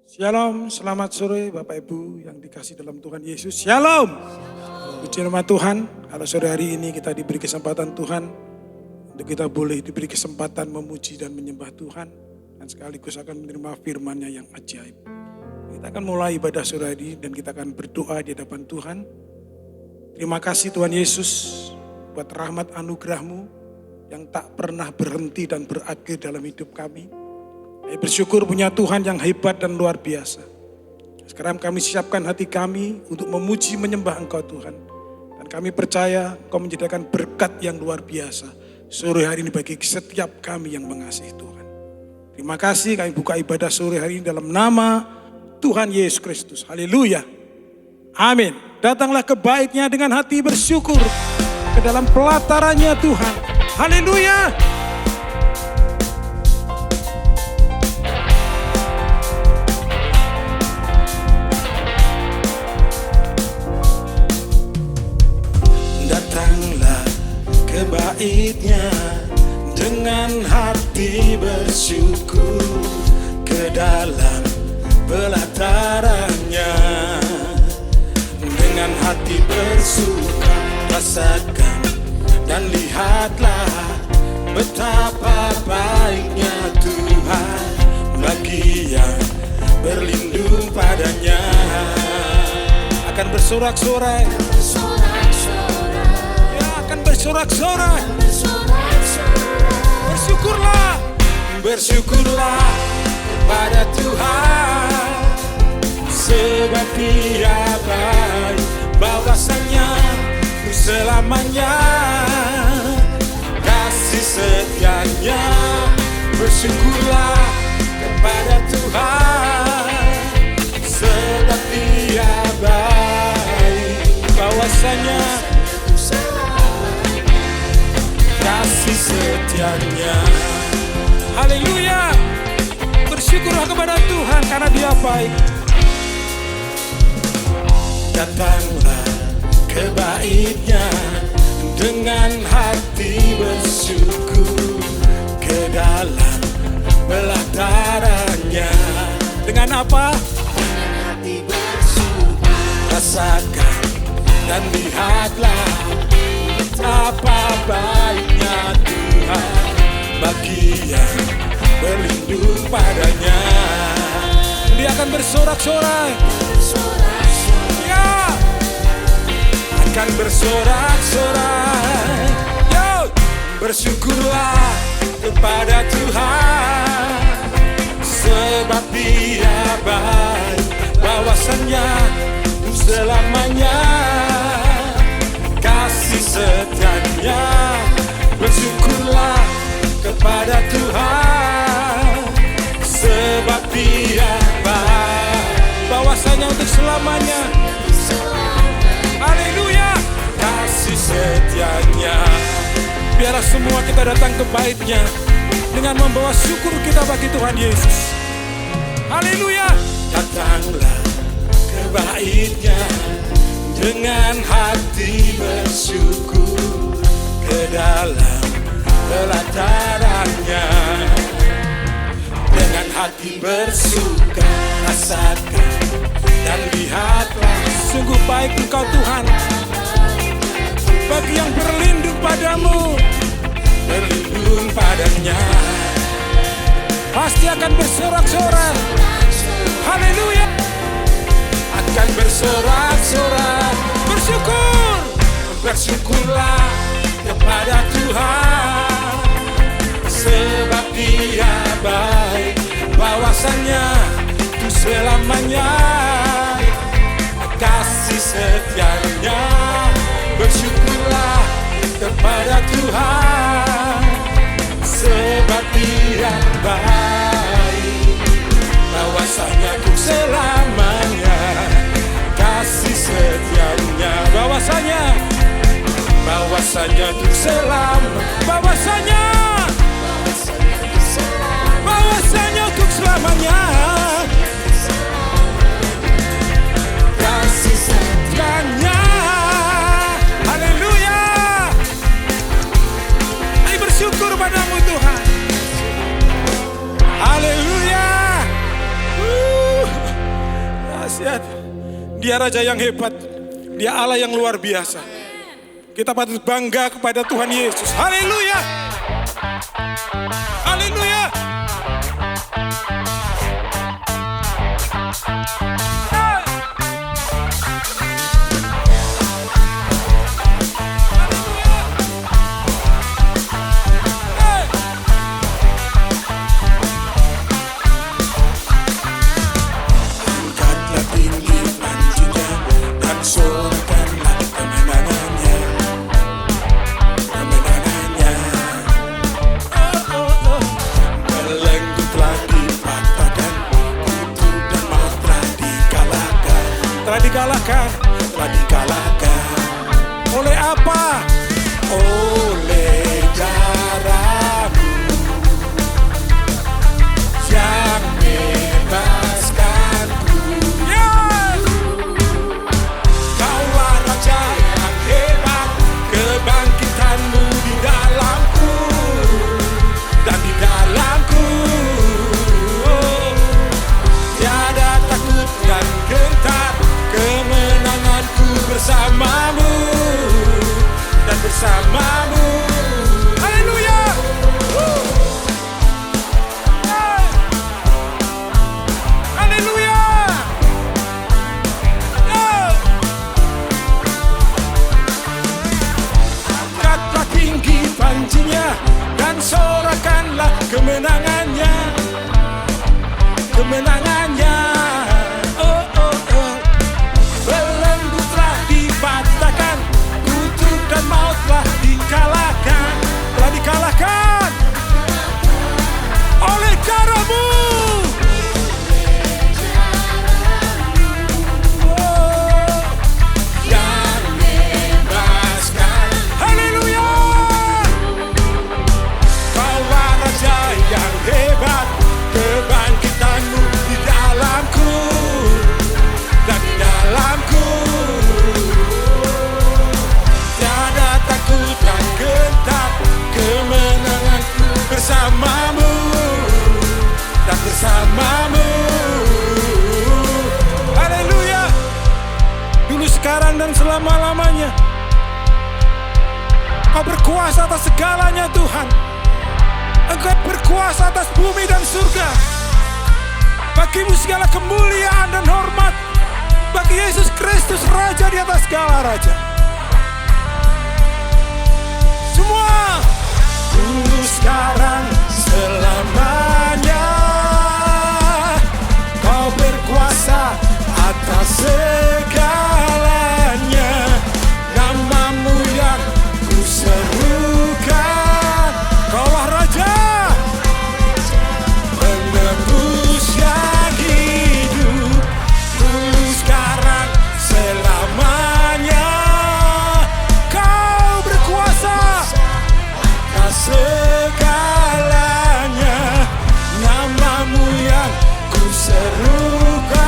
Shalom, selamat sore Bapak Ibu yang dikasih dalam Tuhan Yesus. Shalom. Puji nama Tuhan, kalau sore hari ini kita diberi kesempatan Tuhan untuk kita boleh diberi kesempatan memuji dan menyembah Tuhan dan sekaligus akan menerima firman-Nya yang ajaib. Kita akan mulai ibadah sore hari dan kita akan berdoa di hadapan Tuhan. Terima kasih Tuhan Yesus buat rahmat anugerah-Mu yang tak pernah berhenti dan berakhir dalam hidup kami. Kami bersyukur punya Tuhan yang hebat dan luar biasa. Sekarang kami siapkan hati kami untuk memuji menyembah Engkau Tuhan. Dan kami percaya Engkau menjadikan berkat yang luar biasa sore hari ini bagi setiap kami yang mengasihi Tuhan. Terima kasih, kami buka ibadah sore hari ini dalam nama Tuhan Yesus Kristus. Haleluya. Amin. Datanglah ke baitnya dengan hati bersyukur ke dalam pelatarannya Tuhan. Haleluya. Datanglah ke baitnya dengan hati bersyukur ke dalam pelatarannya. Dengan hati bersuka rasakan dan lihatlah betapa baiknya Tuhan bagi yang berlindung padanya. Akan bersorak-sorai, ya akan bersorak-sorai. Bersyukurlah, bersyukurlah kepada Tuhan, sebab Dia baik, bahwasanya selamanya kasih setianya. Bersyukurlah kepada Tuhan, sebab Dia baik, bahwasanya kasih setianya. Haleluya. Bersyukurlah kepada Tuhan karena Dia baik. Datanglah ke baitnya dengan hati bersyukur ke dalam pelatarannya. Dengan apa? Dengan hati bersyukur. Rasakan dan lihatlah betapa baiknya Tuhan bagi yang berlindung padanya. Dia akan bersorak-sorai. Ya, akan bersorak-sorai. Yo, bersyukurlah kepada Tuhan, sebab Dia baik, bahwasanya selamanya kasih setianya. Bersyukurlah kepada Tuhan, sebab Dia baik, bahwasanya untuk selamanya. Haleluya. Kasih setianya. Biarlah semua kita datang ke baitnya dengan membawa syukur kita bagi Tuhan Yesus. Haleluya. Datanglah ke baitnya dengan hati bersyukur ke dalam pelatarannya. Dengan hati bersuka rasakan dan lihatlah sungguh baik Engkau Tuhan bagi yang berlindung padamu. Berlindung padanya pasti akan bersorak-sorai. Haleluya. Akan bersorak-sorai. Bersyukur, bersyukurlah kepada Tuhan, sebab Dia baik, bahwasanya untuk selamanya kasih setianya. Bersyukurlah kepada Tuhan, sebab Dia baik, bahwasanya untuk selamanya kasih setianya. Bahwasanya untuk bahwasanya untuk selamanya kasih setianya. Haleluya. Ayo bersyukur padamu Tuhan. Haleluya. Dia Raja yang hebat. Dia Allah yang luar biasa. Kita patut bangga kepada Tuhan Yesus. Haleluya. Haleluya. Telah dikalahkan. Oleh apa? Oleh darah-Mu yang bebaskanku. Kaulah Raja yang hebat, kebangkitan-Mu di dalamku dan di dalamku. Tiada takut dan gentar, kemenanganku bersama-Mu dan bersama-Mu. Haleluya. Haleluya. Angkatlah tinggi panjinya dan sorakanlah kemenangannya. Kemenangannya. Dan maut telah dikalahkan, telah dikalahkan oleh darah-Mu. Yang bebaskan. Haleluya. Kaulah Raja yang hebat, kebangkitan-Mu di dalamku dan di dalamku. Dan gentar, kemenanganku bersama-Mu dan bersama-Mu. Haleluya. Dulu, sekarang, dan selama-lamanya Kau berkuasa atas segalanya Tuhan. Engkau berkuasa atas bumi dan surga. Bagi-Mu segala kemuliaan dan hormat. Bagi Yesus Kristus Raja di atas segala raja. Semua dulu, sekarang, selamanya Kau berkuasa atas segalanya. Nama-Mu yang ku serukan. Kaulah Raja, penebus yang hidup. Dulu, sekarang, selamanya Kau berkuasa segalanya. Nama-Mu yang ku serukan.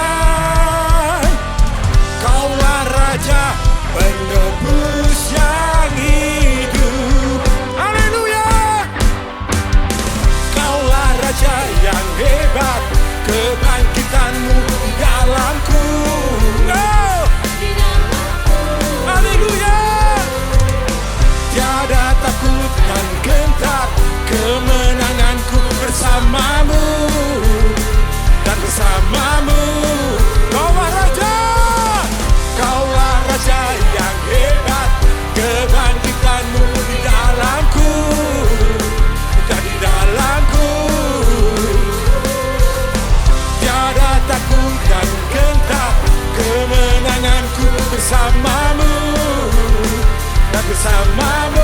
Kaulah Raja, penebus yang hidup. Haleluya. Kaulah Raja yang hebat, kebangkitan-Mu di dalamku. Haleluya. Tiada takut dan gentar, kemenanganku bersama-Mu dan bersama-Mu. Kaulah Raja, Kaulah Raja yang hebat, kebangkitan-Mu di dalamku dan di dalamku. Tiada takut dan gentar, kemenanganku bersama-Mu dan bersama-Mu.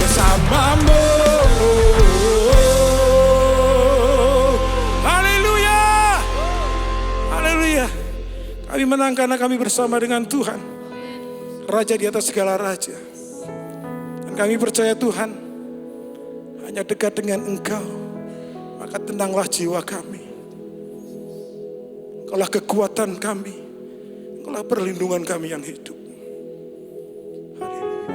Bersama-Mu. Haleluya. Haleluya. Kami menang karena kami bersama dengan Tuhan, Raja di atas segala raja. Dan kami percaya Tuhan, hanya dekat dengan Engkau, maka tenanglah jiwa kami. Engkaulah kekuatan kami, Engkaulah perlindungan kami yang hidup. Haleluya.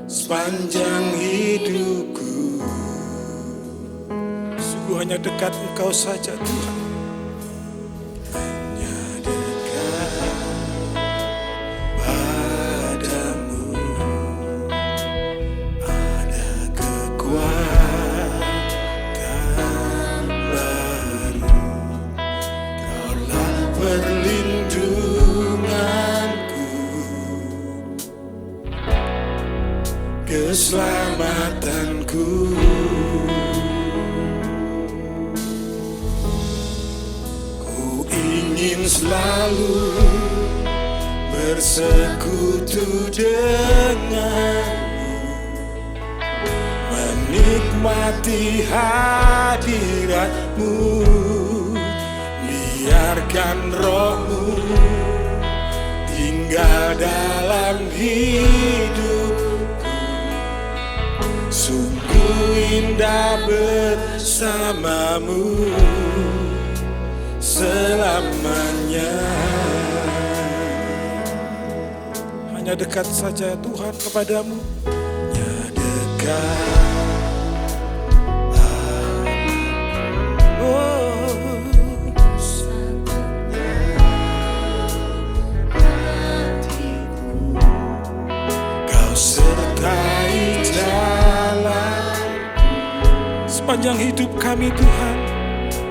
sepanjang hidupku. Sungguh hanya dekat Engkau saja Tuhan. Hanya dekat padamu ada kekuatan baru. Kaulah perlindunganku, keselamatanku. Ku ingin selalu bersekutu denganmu, menikmati hadiratmu. Biarkan rohmu tinggal dalam hidupku. Sungguh indah bersamamu selamanya. Hanya dekat saja Tuhan kepadamu. Hanya dekat. Sepanjang hidup kami Tuhan,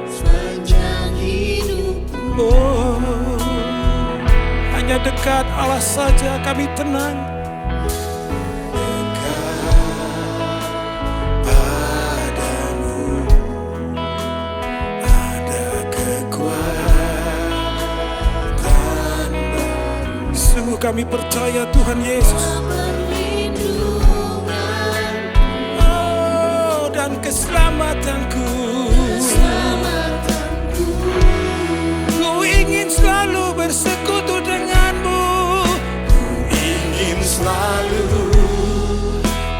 sepanjang hidupku. Oh, hanya dekat Allah saja kami tenang. Dekat padamu ada kekuatan baru. Sungguh kami percaya Tuhan Yesus. Keselamatanku, ku ingin selalu bersekutu denganmu. Ku ingin selalu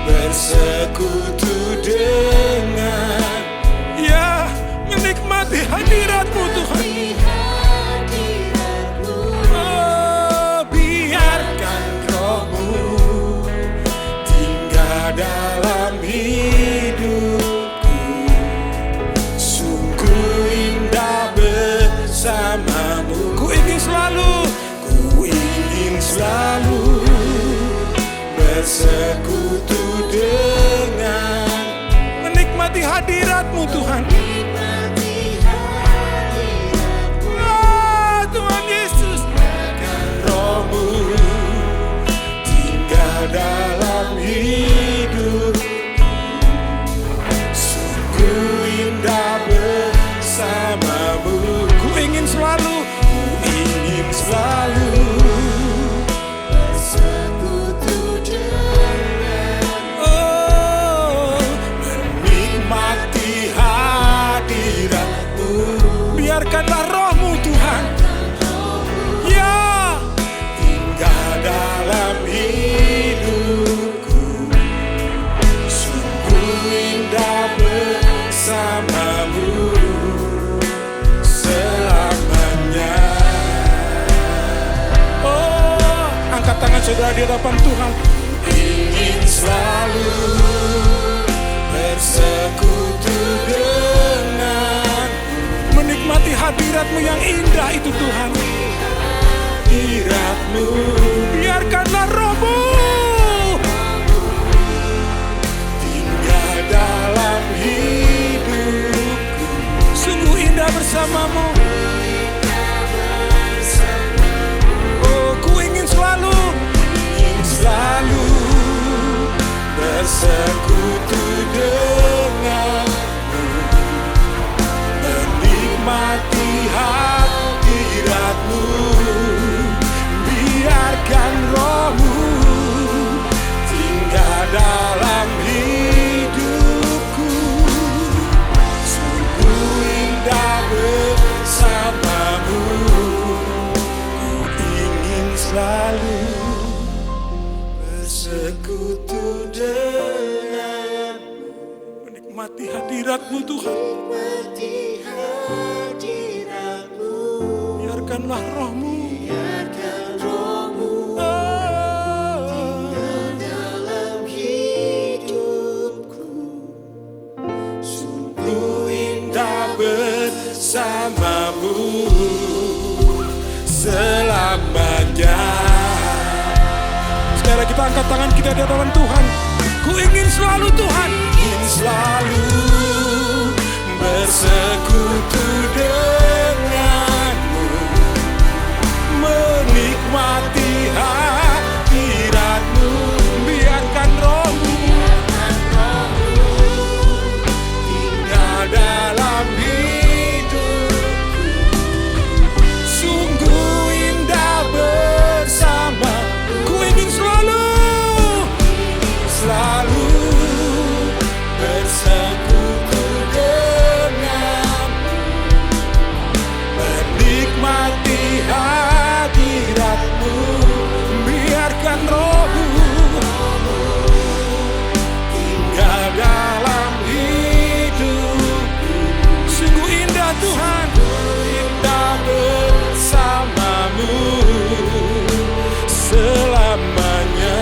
bersekutu dengan, ya, menikmati hadiratmu Tuhan. Oh, biarkan rohmu tinggal dalam hidup. Ku ingin selalu bersekutu dengan, menikmati hadiratmu Tuhan. Oh, Tuhan Yesus, biarkan rohmu tinggal dalam hidup. Sungguh indah bersamamu. Ku ingin selalu bersekutu dengan, oh, menikmati hadiratmu. Biarkanlah rohmu Tuhan, ya, tinggal dalam hidupku. Sungguh indah bersamamu selamanya. Angkat tangan saudara di hadapan Tuhan. Ingin selalu bersekutu dengan, menikmati hadiratmu yang indah itu Tuhan. Hadiratmu, biarkanlah rohmu tinggal dalam hidupku. Sungguh indah bersamamu. Selalu bersekutu denganmu, menikmati hadiratmu. Biarkan rohmu tinggal dalam hidupku. Sungguh indah bersamamu. Ku ingin selalu bersekutu denganmu, menikmati hadiratmu Tuhan. Biarkanlah rohmu, tinggal dalam hidup. kita angkat tangan kita di hadapan Tuhan. Ku ingin selalu Tuhan, ingin selalu bersekutu denganmu, menikmati hadiratmu, biarkan rohmu tinggal dalam hidupku. Sungguh indah bersama, ku ingin selalu bersekutu denganmu, menikmati hadiratmu, biarkan rohmu tinggal dalam hidupku. Sungguh indah Tuhan, indah bersamamu selamanya.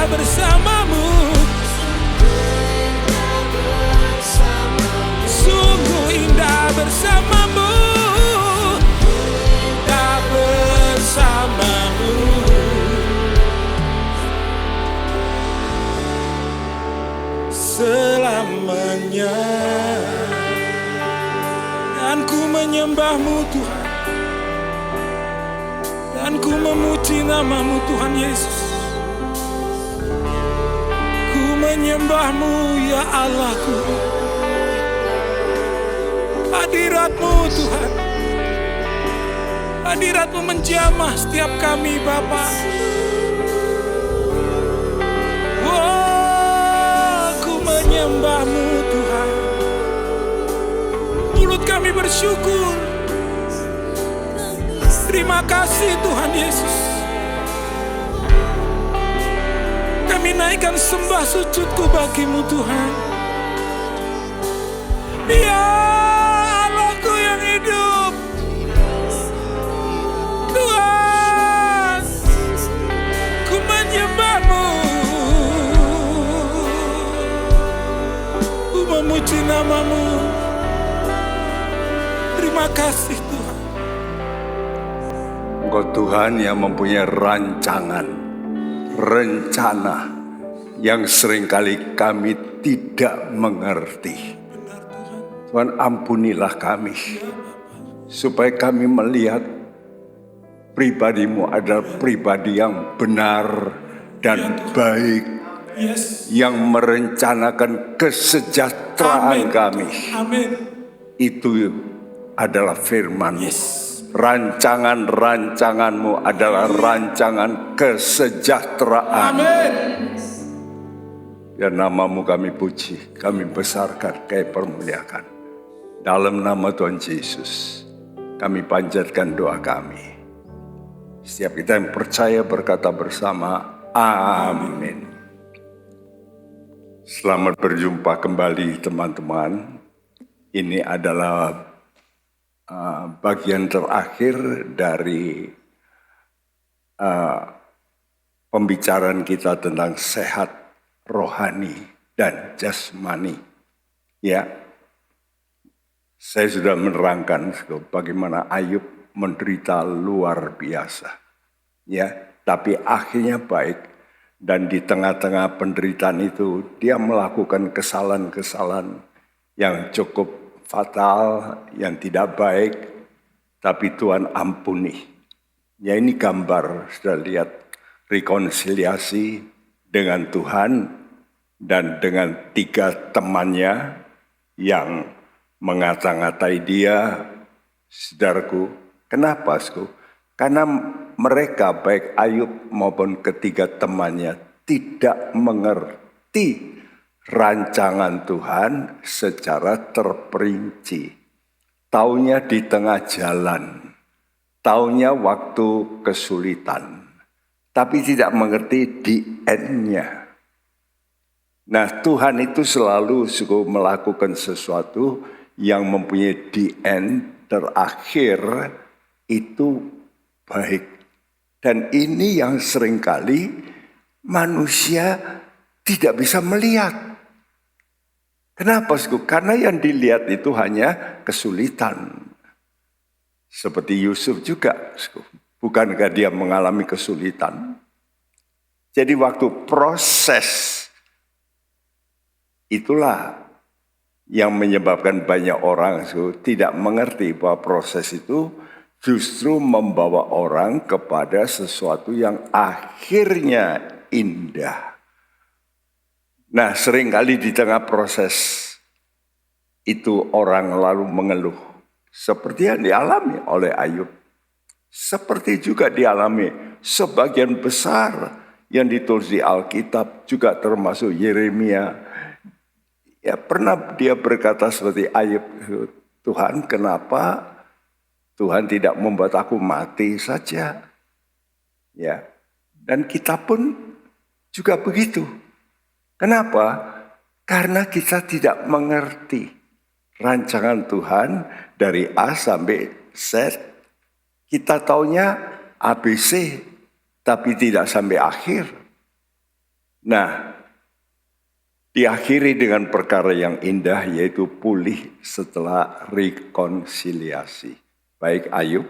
Bersamamu, sungguh indah bersamamu, indah bersamamu. Selamanya. Dan ku menyembahmu Tuhan, dan ku memuji namamu Tuhan Yesus. Menyembahmu ya Allahku, hadiratmu Tuhan, hadiratmu menjamah setiap kami Bapa. Ku menyembahmu Tuhan, mulut kami bersyukur. Terima kasih Tuhan Yesus. Kami naikkan sembah sujudku bagimu Tuhan. Ya Allahku yang hidup, Tuhan, ku menyembahmu, ku memuji namamu. Terima kasih Tuhan. Engkau Tuhan yang mempunyai rencana yang seringkali kami tidak mengerti. Tuhan, ampunilah kami, supaya kami melihat pribadi-Mu adalah pribadi yang benar dan baik, yang merencanakan kesejahteraan kami. Itu adalah firman-Mu. Rancangan-rancangan-Mu adalah rancangan kesejahteraan. Ya, namamu kami puji, kami besarkan, kami permuliakan. Dalam nama Tuhan Yesus, kami panjatkan doa kami. Setiap kita yang percaya berkata bersama, amin. Selamat berjumpa kembali teman-teman. Ini adalah bagian terakhir dari pembicaraan kita tentang sehat rohani dan jasmani. Ya, saya sudah menerangkan bagaimana Ayub menderita luar biasa. Ya, tapi akhirnya baik, dan di tengah-tengah penderitaan itu dia melakukan kesalahan-kesalahan yang cukup fatal, yang tidak baik, tapi Tuhan ampuni. Ya, ini gambar, sudah lihat, rekonsiliasi dengan Tuhan dan dengan 3 temannya yang mengata-ngatai dia. Saudaraku, kenapa, saudaraku? Karena mereka, baik Ayub maupun ketiga temannya, tidak mengerti rancangan Tuhan secara terperinci. Taunya di tengah jalan, taunya waktu kesulitan, tapi tidak mengerti di end-nya. Nah, Tuhan itu selalu melakukan sesuatu yang mempunyai di end terakhir itu baik. Dan ini yang seringkali manusia tidak bisa melihat. Kenapa, Saudara? Karena yang dilihat itu hanya kesulitan. Seperti Yusuf juga, Saudara. Bukankah dia mengalami kesulitan? Jadi waktu proses, itulah yang menyebabkan banyak orang tidak mengerti bahwa proses itu justru membawa orang kepada sesuatu yang akhirnya indah. Nah, seringkali di tengah proses itu orang lalu mengeluh. Seperti yang dialami oleh Ayub. Seperti juga dialami sebagian besar yang ditulis di Alkitab, juga termasuk Yeremia. Ya, pernah dia berkata seperti Ayub, Tuhan, kenapa Tuhan tidak membuat aku mati saja? Ya, dan kita pun juga begitu. Kenapa? Karena kita tidak mengerti rancangan Tuhan dari A sampai Z. Kita taunya ABC, tapi tidak sampai akhir. Nah, diakhiri dengan perkara yang indah, yaitu pulih setelah rekonsiliasi. Baik Ayub,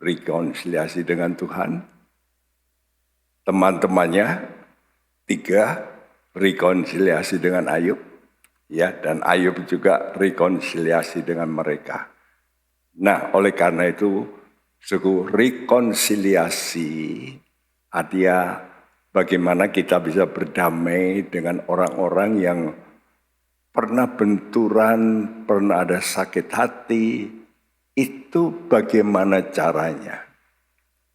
rekonsiliasi dengan Tuhan. Teman-temannya, 3, rekonsiliasi dengan Ayub. Ya, dan Ayub juga rekonsiliasi dengan mereka. Nah, oleh karena itu, suku rekonsiliasi artinya bagaimana kita bisa berdamai dengan orang-orang yang pernah benturan, pernah ada sakit hati. Itu bagaimana caranya.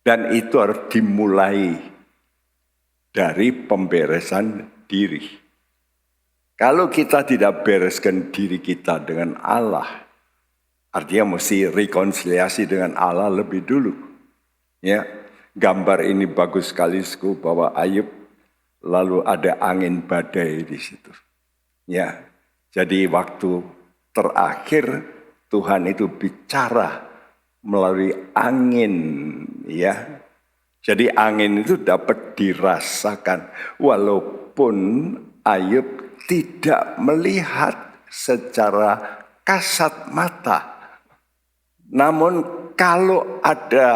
Dan itu harus dimulai dari pemberesan diri. Kalau kita tidak bereskan diri kita dengan Allah, artinya mesti rekonsiliasi dengan Allah lebih dulu. Ya. Gambar ini bagus sekali bahwa Ayub lalu ada angin badai di situ. Ya, jadi waktu terakhir Tuhan itu bicara melalui angin, ya. Jadi angin itu dapat dirasakan walaupun Ayub tidak melihat secara kasat mata. Namun kalau ada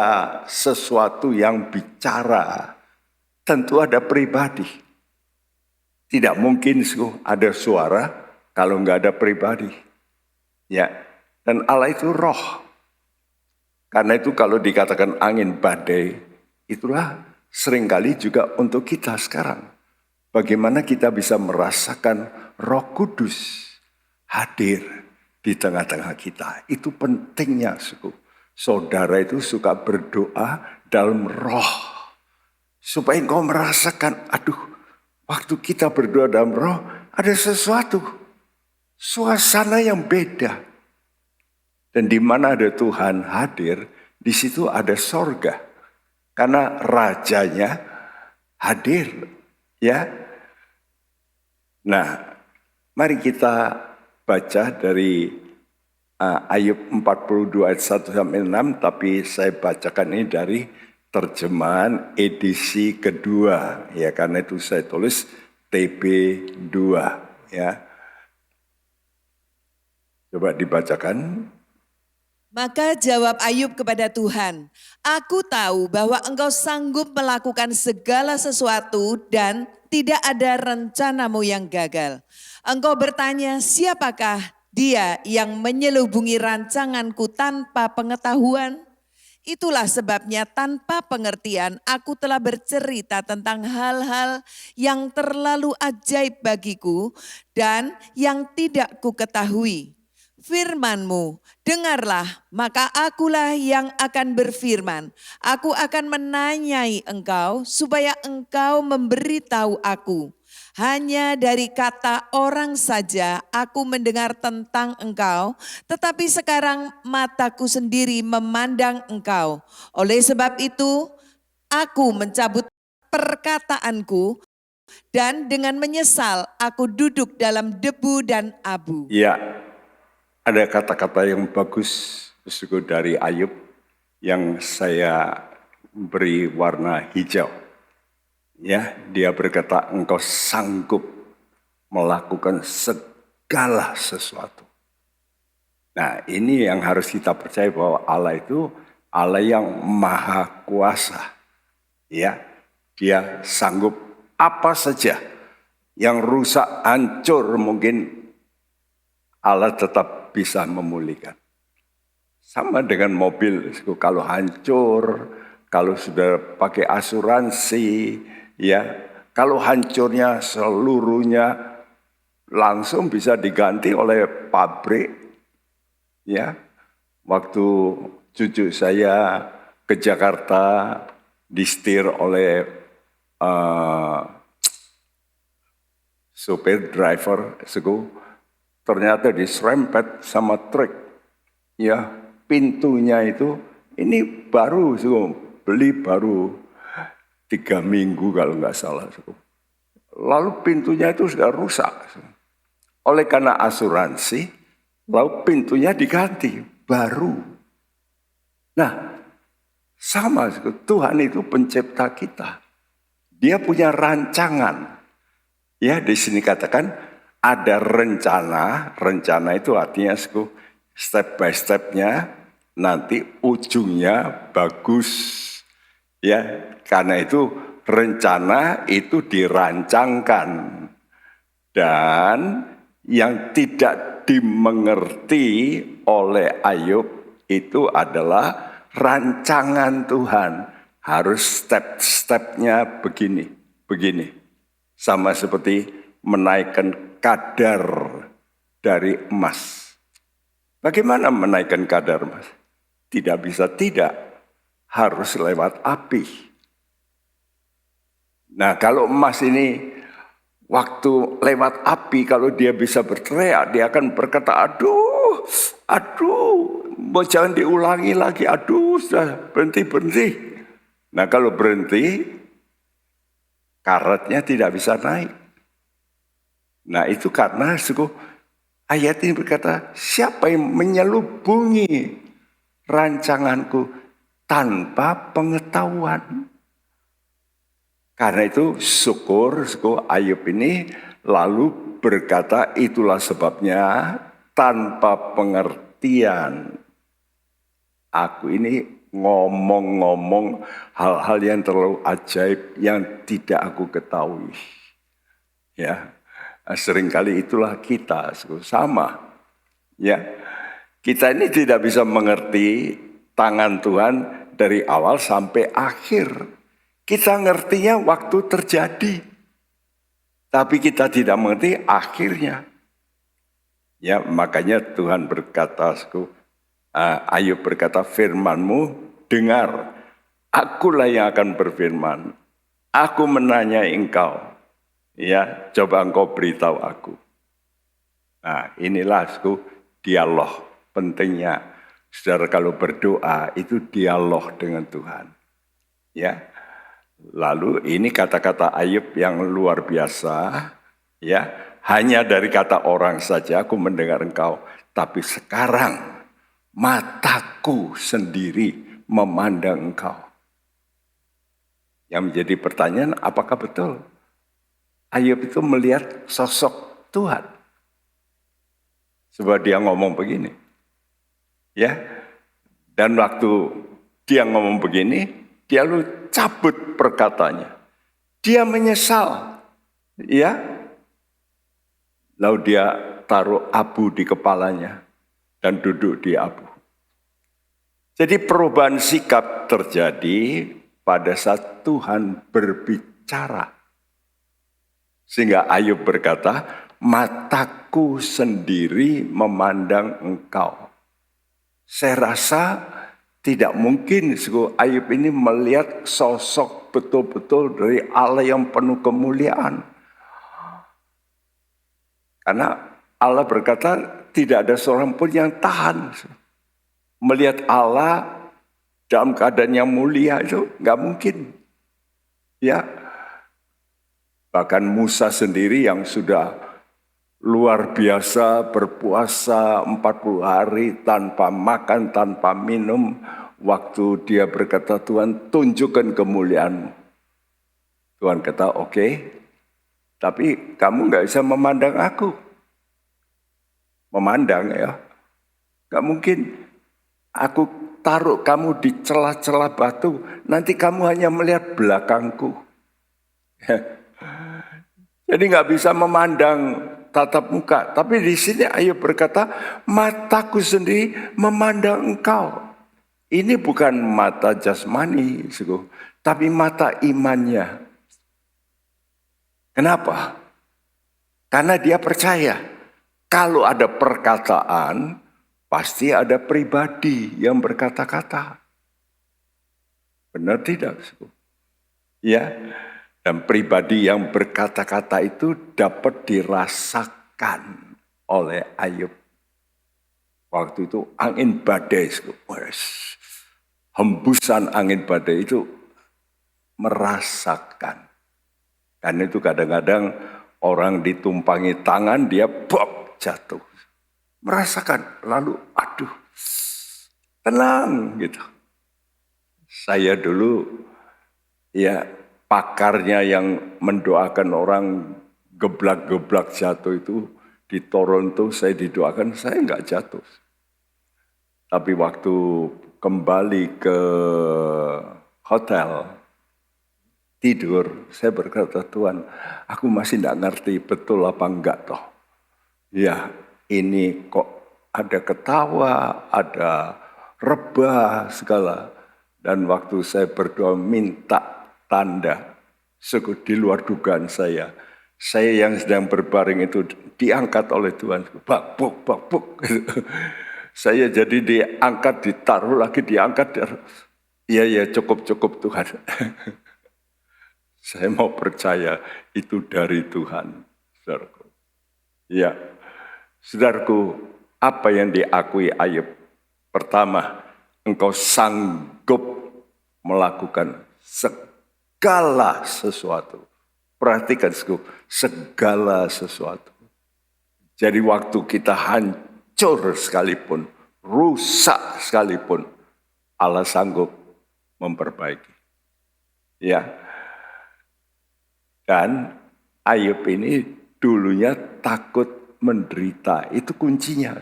sesuatu yang bicara, tentu ada pribadi. Tidak mungkin ada suara kalau nggak ada pribadi. Ya, dan Allah itu roh. Karena itu kalau dikatakan angin badai, itulah seringkali juga untuk kita sekarang. Bagaimana kita bisa merasakan Roh Kudus hadir di tengah-tengah kita. Itu pentingnya, saudara itu suka berdoa dalam roh. Supaya engkau merasakan, waktu kita berdoa dalam roh, ada sesuatu. Suasana yang beda. Dan di mana ada Tuhan hadir, di situ ada sorga. Karena rajanya hadir. Ya. Nah, mari kita baca dari Ayub 42 ayat 1 sampai 6, tapi saya bacakan ini dari terjemahan edisi kedua, ya, karena itu saya tulis TB2, ya. Coba dibacakan. Maka jawab Ayub kepada Tuhan, aku tahu bahwa engkau sanggup melakukan segala sesuatu dan tidak ada rencanamu yang gagal. Engkau bertanya, siapakah dia yang menyelubungi rancanganku tanpa pengetahuan? Itulah sebabnya tanpa pengertian aku telah bercerita tentang hal-hal yang terlalu ajaib bagiku dan yang tidak kuketahui. Firman-Mu, dengarlah, maka akulah yang akan berfirman. Aku akan menanyai engkau supaya engkau memberitahu aku. Hanya dari kata orang saja aku mendengar tentang engkau, tetapi sekarang mataku sendiri memandang engkau. Oleh sebab itu, aku mencabut perkataanku dan dengan menyesal aku duduk dalam debu dan abu. Ya, ada kata-kata yang bagus dari Ayub yang saya beri warna hijau. Ya, dia berkata, engkau sanggup melakukan segala segala sesuatu. Nah, ini yang harus kita percaya bahwa Allah itu Allah yang maha kuasa. Ya, dia sanggup apa saja yang rusak, hancur mungkin Allah tetap bisa memulihkan. Sama dengan mobil, kalau hancur, kalau sudah pakai asuransi, ya, kalau hancurnya seluruhnya langsung bisa diganti oleh pabrik. Ya, waktu cucu saya ke Jakarta disetir oleh supir driver, ternyata diserempet sama truk. Ya, pintunya itu ini baru, beli baru 3 minggu kalau nggak salah. Lalu pintunya itu sudah rusak. Oleh karena asuransi, lalu pintunya diganti, baru. Nah, sama, Tuhan itu pencipta kita. Dia punya rancangan. Ya, di sini katakan ada rencana. Rencana itu artinya step by stepnya, nanti ujungnya bagus. Ya, karena itu rencana itu dirancangkan. Dan yang tidak dimengerti oleh Ayub itu adalah rancangan Tuhan. Harus step-stepnya begini. Sama seperti menaikkan kadar dari emas. Bagaimana menaikkan kadar emas? Tidak bisa tidak. Harus lewat api. Nah, kalau emas ini waktu lewat api, kalau dia bisa berteriak, dia akan berkata, aduh, jangan diulangi lagi, aduh, sudah berhenti. Nah, kalau berhenti, karetnya tidak bisa naik. Nah, itu karena ayat ini berkata, siapa yang menyelubungi rancanganku tanpa pengetahuan? Karena itu syukur Ayub ini lalu berkata, itulah sebabnya tanpa pengertian aku ini ngomong-ngomong hal-hal yang terlalu ajaib yang tidak aku ketahui. Ya, seringkali itulah kita sama. Ya, kita ini tidak bisa mengerti tangan Tuhan dari awal sampai akhir. Kita ngertinya waktu terjadi, tapi kita tidak mengerti akhirnya. Ya, makanya Tuhan berkata, Ayub berkata, firman-Mu dengar, akulah yang akan berfirman. Aku menanyai engkau, ya, coba engkau beritahu aku. Nah, inilah dialog pentingnya. Saudara kalau berdoa itu dialog dengan Tuhan. Ya. Lalu ini kata-kata Ayub yang luar biasa, ya, hanya dari kata orang saja aku mendengar engkau, tapi sekarang mataku sendiri memandang engkau. Yang menjadi pertanyaan, apakah betul Ayub itu melihat sosok Tuhan? Sebab dia ngomong begini, ya, dan waktu dia ngomong begini, dia lalu cabut perkataannya. Dia menyesal. Ya. Lalu dia taruh abu di kepalanya dan duduk di abu. Jadi perubahan sikap terjadi pada saat Tuhan berbicara. Sehingga Ayub berkata, mataku sendiri memandang engkau. Saya rasa tidak mungkin Ayub ini melihat sosok betul-betul dari Allah yang penuh kemuliaan. Karena Allah berkata tidak ada seorang pun yang tahan. Melihat Allah dalam keadaan yang mulia itu nggak mungkin. Ya, bahkan Musa sendiri yang sudah luar biasa berpuasa 40 hari tanpa makan, tanpa minum. Waktu dia berkata, Tuhan tunjukkan kemuliaan. Tuhan kata, oke, tapi kamu gak bisa memandang aku. memandang ya. Gak mungkin aku taruh kamu di celah-celah batu, nanti kamu hanya melihat belakangku. Jadi gak bisa memandang tatap muka. Tapi di sini Ayub berkata, mataku sendiri memandang engkau. Ini bukan mata jasmani, tapi mata imannya. Kenapa? Karena dia percaya, kalau ada perkataan, pasti ada pribadi yang berkata-kata. Benar tidak? Ya, dan pribadi yang berkata-kata itu dapat dirasakan oleh Ayub. Waktu itu angin badai, hembusan angin badai itu merasakan. Karena itu kadang-kadang orang ditumpangi tangan, dia bop jatuh. Merasakan, lalu aduh, tenang gitu. Saya dulu ya pakarnya yang mendoakan orang geblak-geblak jatuh itu di Toronto, saya didoakan, saya enggak jatuh. Tapi waktu kembali ke hotel, tidur, saya berkata, Tuhan, aku masih enggak ngerti betul apa enggak toh. Ya, ini kok ada ketawa, ada rebah segala. Dan waktu saya berdoa minta tanda, di luar dugaan saya yang sedang berbaring itu diangkat oleh Tuhan. Bak-buk. Saya jadi diangkat, ditaruh lagi, diangkat. Iya, cukup Tuhan. Saya mau percaya itu dari Tuhan, saudaraku. Ya, saudaraku, apa yang diakui Ayub? Pertama, engkau sanggup melakukan segala sesuatu. Perhatikan, segala sesuatu. Jadi waktu kita hancur sekalipun, rusak sekalipun, Allah sanggup memperbaiki. Ya. Dan Ayub ini dulunya takut menderita, itu kuncinya.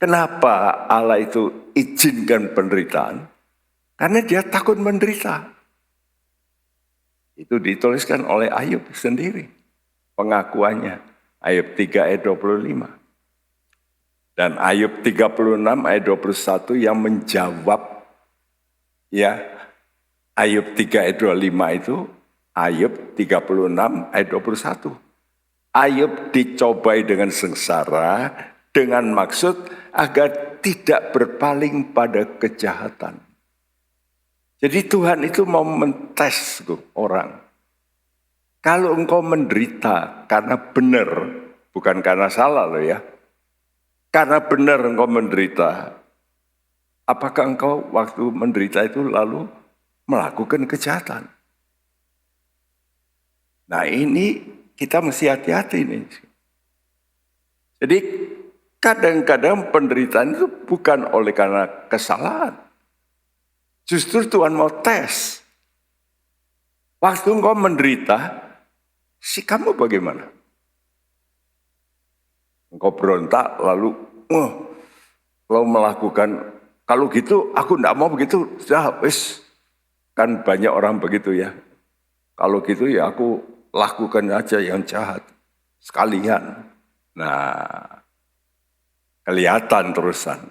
Kenapa Allah itu izinkan penderitaan? Karena dia takut menderita. Itu dituliskan oleh Ayub sendiri. Pengakuannya. Ayub 3 ayat 25. Dan Ayub 36 ayat 21 yang menjawab. Ya, Ayub 3 ayat 25 itu. Ayub 36 ayat 21. Ayub dicobai dengan sengsara. Dengan maksud agar tidak berpaling pada kejahatan. Jadi Tuhan itu mau mentes orang. Kalau engkau menderita karena benar, bukan karena salah loh ya. Karena benar engkau menderita, apakah engkau waktu menderita itu lalu melakukan kejahatan? Nah ini kita mesti hati-hati nih. Jadi kadang-kadang penderitaan itu bukan oleh karena kesalahan. Justru Tuhan mau tes. Waktu engkau menderita, sikapmu bagaimana? Engkau berontak lalu melakukan, kalau gitu aku enggak mau begitu. Sudah, wis. Kan banyak orang begitu ya. Kalau gitu ya aku lakukan aja yang jahat. Sekalian. Nah, kelihatan terusan.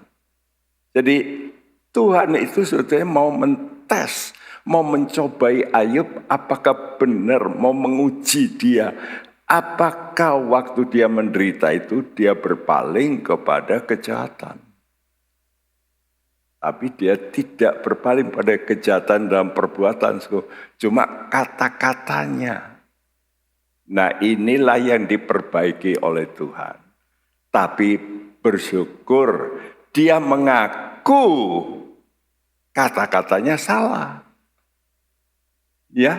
Jadi Tuhan itu sebetulnya mau mentes, mau mencobai Ayub apakah benar, mau menguji dia. Apakah waktu dia menderita itu dia berpaling kepada kejahatan. Tapi dia tidak berpaling pada kejahatan dalam perbuatan, cuma kata-katanya. Nah inilah yang diperbaiki oleh Tuhan. Tapi bersyukur dia mengaku kata-katanya salah. Ya.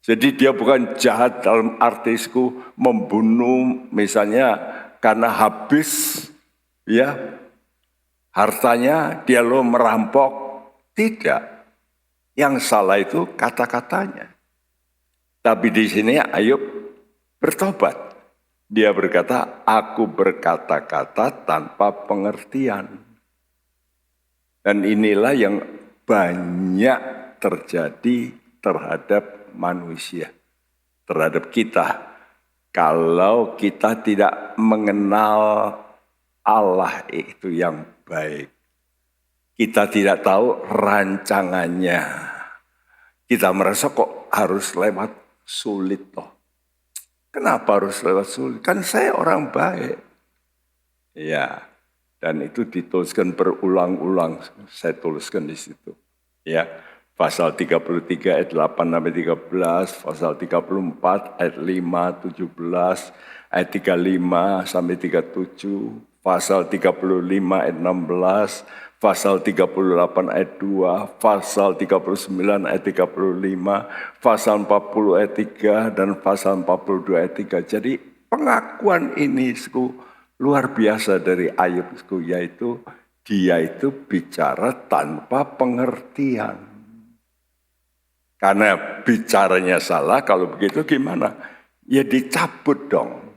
Jadi dia bukan jahat dalam artisku membunuh misalnya karena habis ya hartanya dia lo merampok. Tidak. Yang salah itu kata-katanya. Tapi di sini Ayub bertobat. Dia berkata, aku berkata-kata tanpa pengertian. Dan inilah yang banyak terjadi terhadap manusia, terhadap kita. Kalau kita tidak mengenal Allah itu yang baik, kita tidak tahu rancangannya, kita merasa kok harus lewat sulit toh. Kenapa harus lewat sulit? Kan saya orang baik. Ya, dan itu dituliskan berulang-ulang. Saya tuliskan di situ. Ya, pasal 33 ayat 8 sampai 13, pasal 34 ayat 5, 17, ayat 35 sampai 37, pasal 35 ayat 16, pasal 38 ayat 2, pasal 39 ayat 35, pasal 40 ayat 3, dan pasal 42 ayat 3. Jadi pengakuan ini luar biasa dari Ayub, yaitu dia itu bicara tanpa pengertian. Karena bicaranya salah, kalau begitu gimana? Ya dicabut dong.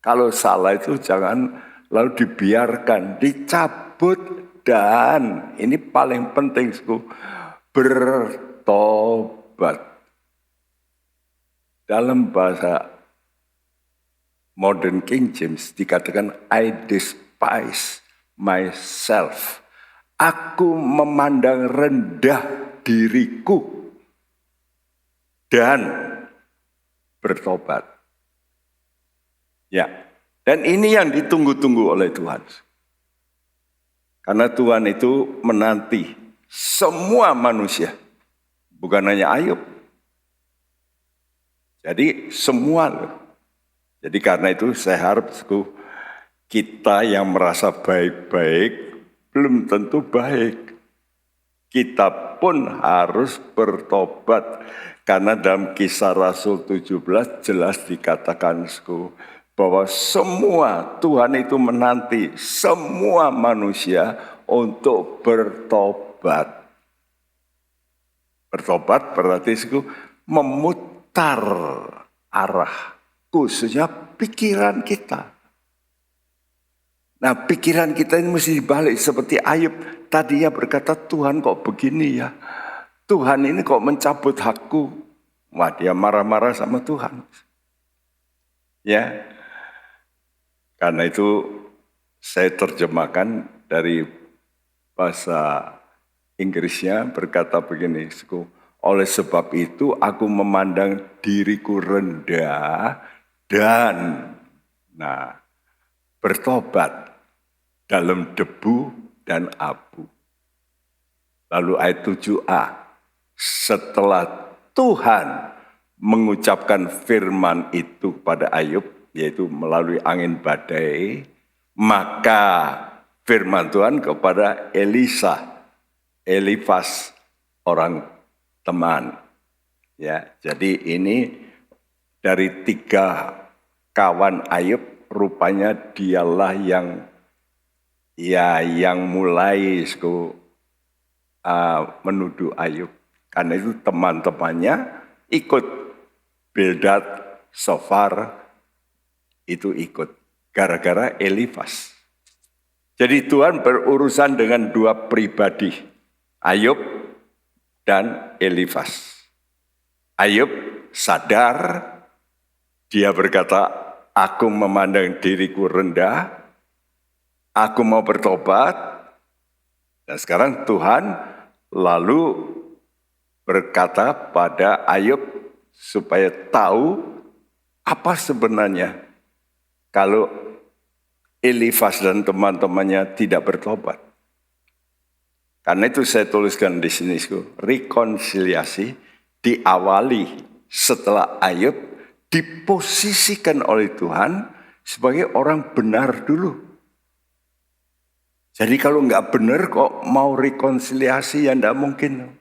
Kalau salah itu jangan lalu dibiarkan, dicabut. Dan ini paling penting, bertobat. Dalam bahasa Modern King James dikatakan, I despise myself. Aku memandang rendah diriku dan bertobat. Ya, dan ini yang ditunggu-tunggu oleh Tuhan. Karena Tuhan itu menanti semua manusia, bukan hanya Ayub. Jadi semua. Jadi karena itu saya harap kita yang merasa baik-baik belum tentu baik. Kita pun harus bertobat. Karena dalam Kisah Rasul 17 jelas dikatakan bahwa semua Tuhan itu menanti semua manusia untuk bertobat. Bertobat berarti memutar arah, khususnya pikiran kita. Nah, pikiran kita ini mesti dibalik seperti Ayub. Tadinya berkata, Tuhan kok begini ya? Tuhan ini kok mencabut hakku? Wah, dia marah-marah sama Tuhan. Ya. Karena itu saya terjemahkan dari bahasa Inggrisnya berkata begini, oleh sebab itu aku memandang diriku rendah dan bertobat dalam debu dan abu. Lalu ayat 7a, setelah Tuhan mengucapkan firman itu pada Ayub, yaitu melalui angin badai, maka firman Tuhan kepada Elifas, orang teman. Ya, jadi ini dari 3 kawan Ayub, rupanya dialah yang mulai menuduh Ayub. Karena itu teman-temannya ikut, Bildad, Sofar, itu ikut gara-gara Elifas. Jadi Tuhan berurusan dengan 2 pribadi, Ayub dan Elifas. Ayub sadar, dia berkata, aku memandang diriku rendah, aku mau bertobat. Dan sekarang Tuhan lalu berkata pada Ayub supaya tahu apa sebenarnya kalau Elifas dan teman-temannya tidak bertobat. Karena itu saya tuliskan di sini, rekonsiliasi diawali setelah Ayub diposisikan oleh Tuhan sebagai orang benar dulu. Jadi kalau nggak benar kok mau rekonsiliasi, ya nggak mungkin.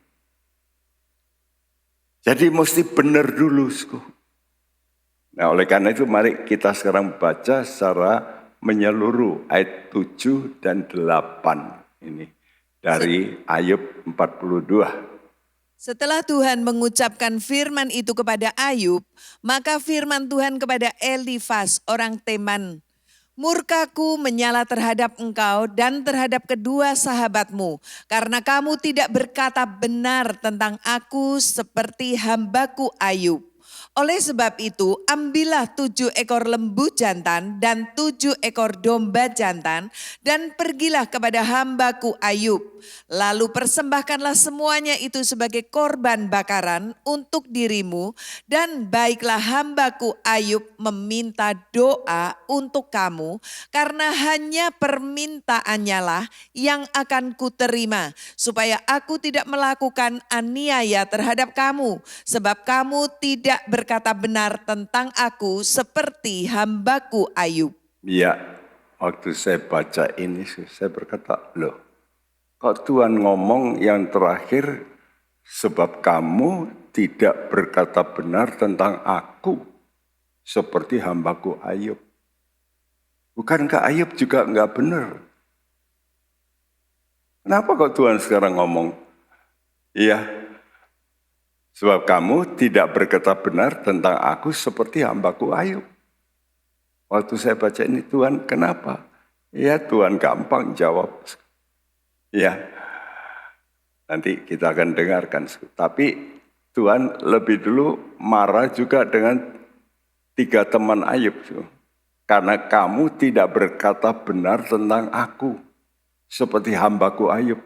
Jadi mesti benar dulu. Nah, oleh karena itu mari kita sekarang baca secara menyeluruh ayat 7 dan 8 ini dari Ayub 42. Setelah Tuhan mengucapkan firman itu kepada Ayub, maka firman Tuhan kepada Elifas orang Teman, murkaku menyala terhadap engkau dan terhadap kedua sahabatmu, karena kamu tidak berkata benar tentang aku seperti hambaku Ayub. Oleh sebab itu, ambillah 7 ekor lembu jantan dan 7 ekor domba jantan dan pergilah kepada hambaku Ayub. Lalu persembahkanlah semuanya itu sebagai korban bakaran untuk dirimu, dan baiklah hambaku Ayub meminta doa untuk kamu, karena hanya permintaannya lah yang akan kuterima, supaya aku tidak melakukan aniaya terhadap kamu, sebab kamu tidak berkata benar tentang aku seperti hambaku Ayub. Ya, waktu saya baca ini saya berkata, loh, kok Tuhan ngomong yang terakhir, sebab kamu tidak berkata benar tentang aku seperti hambaku Ayub. Bukankah Ayub juga enggak benar? Kenapa kok Tuhan sekarang ngomong? Iya, sebab kamu tidak berkata benar tentang aku seperti hambaku Ayub. Waktu saya baca ini, Tuhan kenapa? Ya Tuhan gampang jawab. Ya, nanti kita akan dengarkan. Tapi Tuhan lebih dulu marah juga dengan 3 teman Ayub. Karena kamu tidak berkata benar tentang aku seperti hambaku Ayub.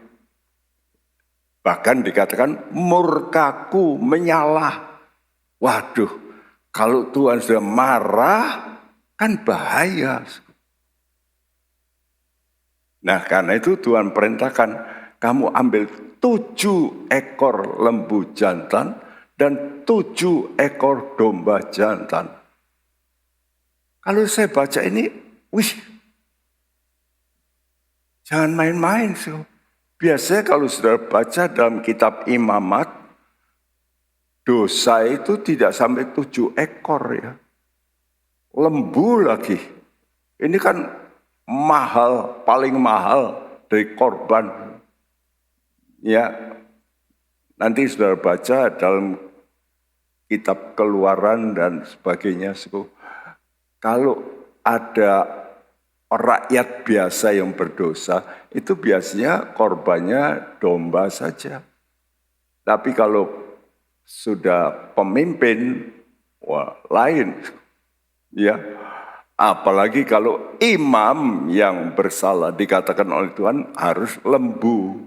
Bahkan dikatakan murkaku menyala. Waduh, kalau Tuhan sudah marah kan bahaya. Nah karena itu Tuhan perintahkan kamu ambil 7 ekor lembu jantan dan 7 ekor domba jantan. Kalau saya baca ini, wih, jangan main-main. Biasanya kalau sudah baca dalam kitab Imamat, dosa itu tidak sampai 7 ekor ya. Lembu lagi. Ini kan mahal, paling mahal dari korban. Ya, nanti sudah baca dalam kitab Keluaran dan sebagainya. Kalau ada rakyat biasa yang berdosa, itu biasanya korbannya domba saja. Tapi kalau sudah pemimpin, wah lain. Ya, apalagi kalau imam yang bersalah dikatakan oleh Tuhan harus lembu.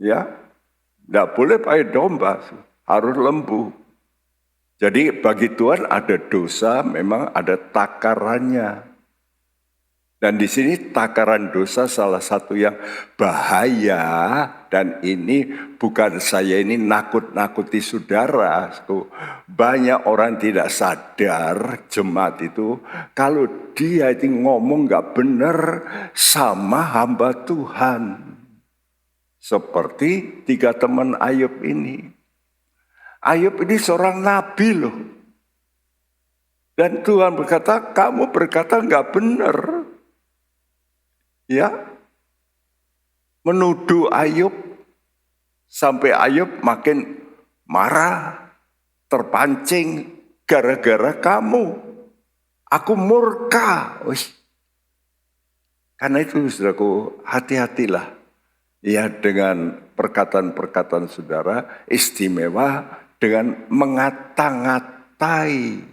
Ya, tidak boleh pakai domba, harus lembu. Jadi bagi Tuhan ada dosa, memang ada takarannya. Dan di sini takaran dosa salah satu yang bahaya, dan ini bukan saya ini nakut-nakuti saudara. Banyak orang tidak sadar jemaat itu kalau dia itu ngomong gak benar sama hamba Tuhan. Seperti 3 teman Ayub ini. Ayub ini seorang nabi loh. Dan Tuhan berkata, kamu berkata gak benar. Ya, menuduh Ayub sampai Ayub makin marah, terpancing gara-gara kamu. Aku murka. Karena itu saudaraku, hati-hatilah ya dengan perkataan-perkataan saudara, istimewa dengan mengata-ngatai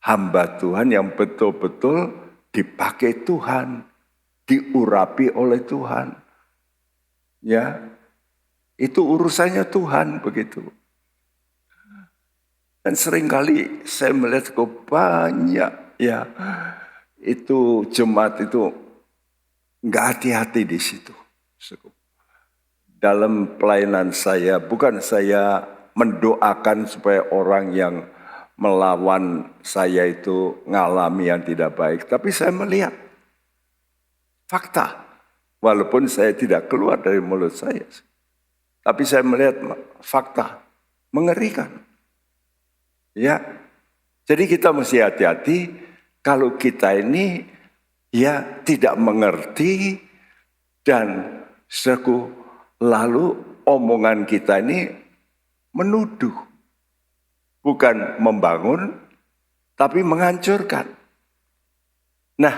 hamba Tuhan yang betul-betul dipakai Tuhan, diurapi oleh Tuhan. Ya, itu urusannya Tuhan begitu. Dan seringkali saya melihat kok banyak ya itu jemaat itu nggak hati-hati di situ. Dalam pelayanan saya, bukan saya mendoakan supaya orang yang melawan saya itu ngalami yang tidak baik. Tapi saya melihat fakta. Walaupun saya tidak keluar dari mulut saya. Tapi saya melihat fakta. Mengerikan. Ya. Jadi kita mesti hati-hati kalau kita ini ya tidak mengerti dan lalu omongan kita ini menuduh. Bukan membangun, tapi menghancurkan. Nah,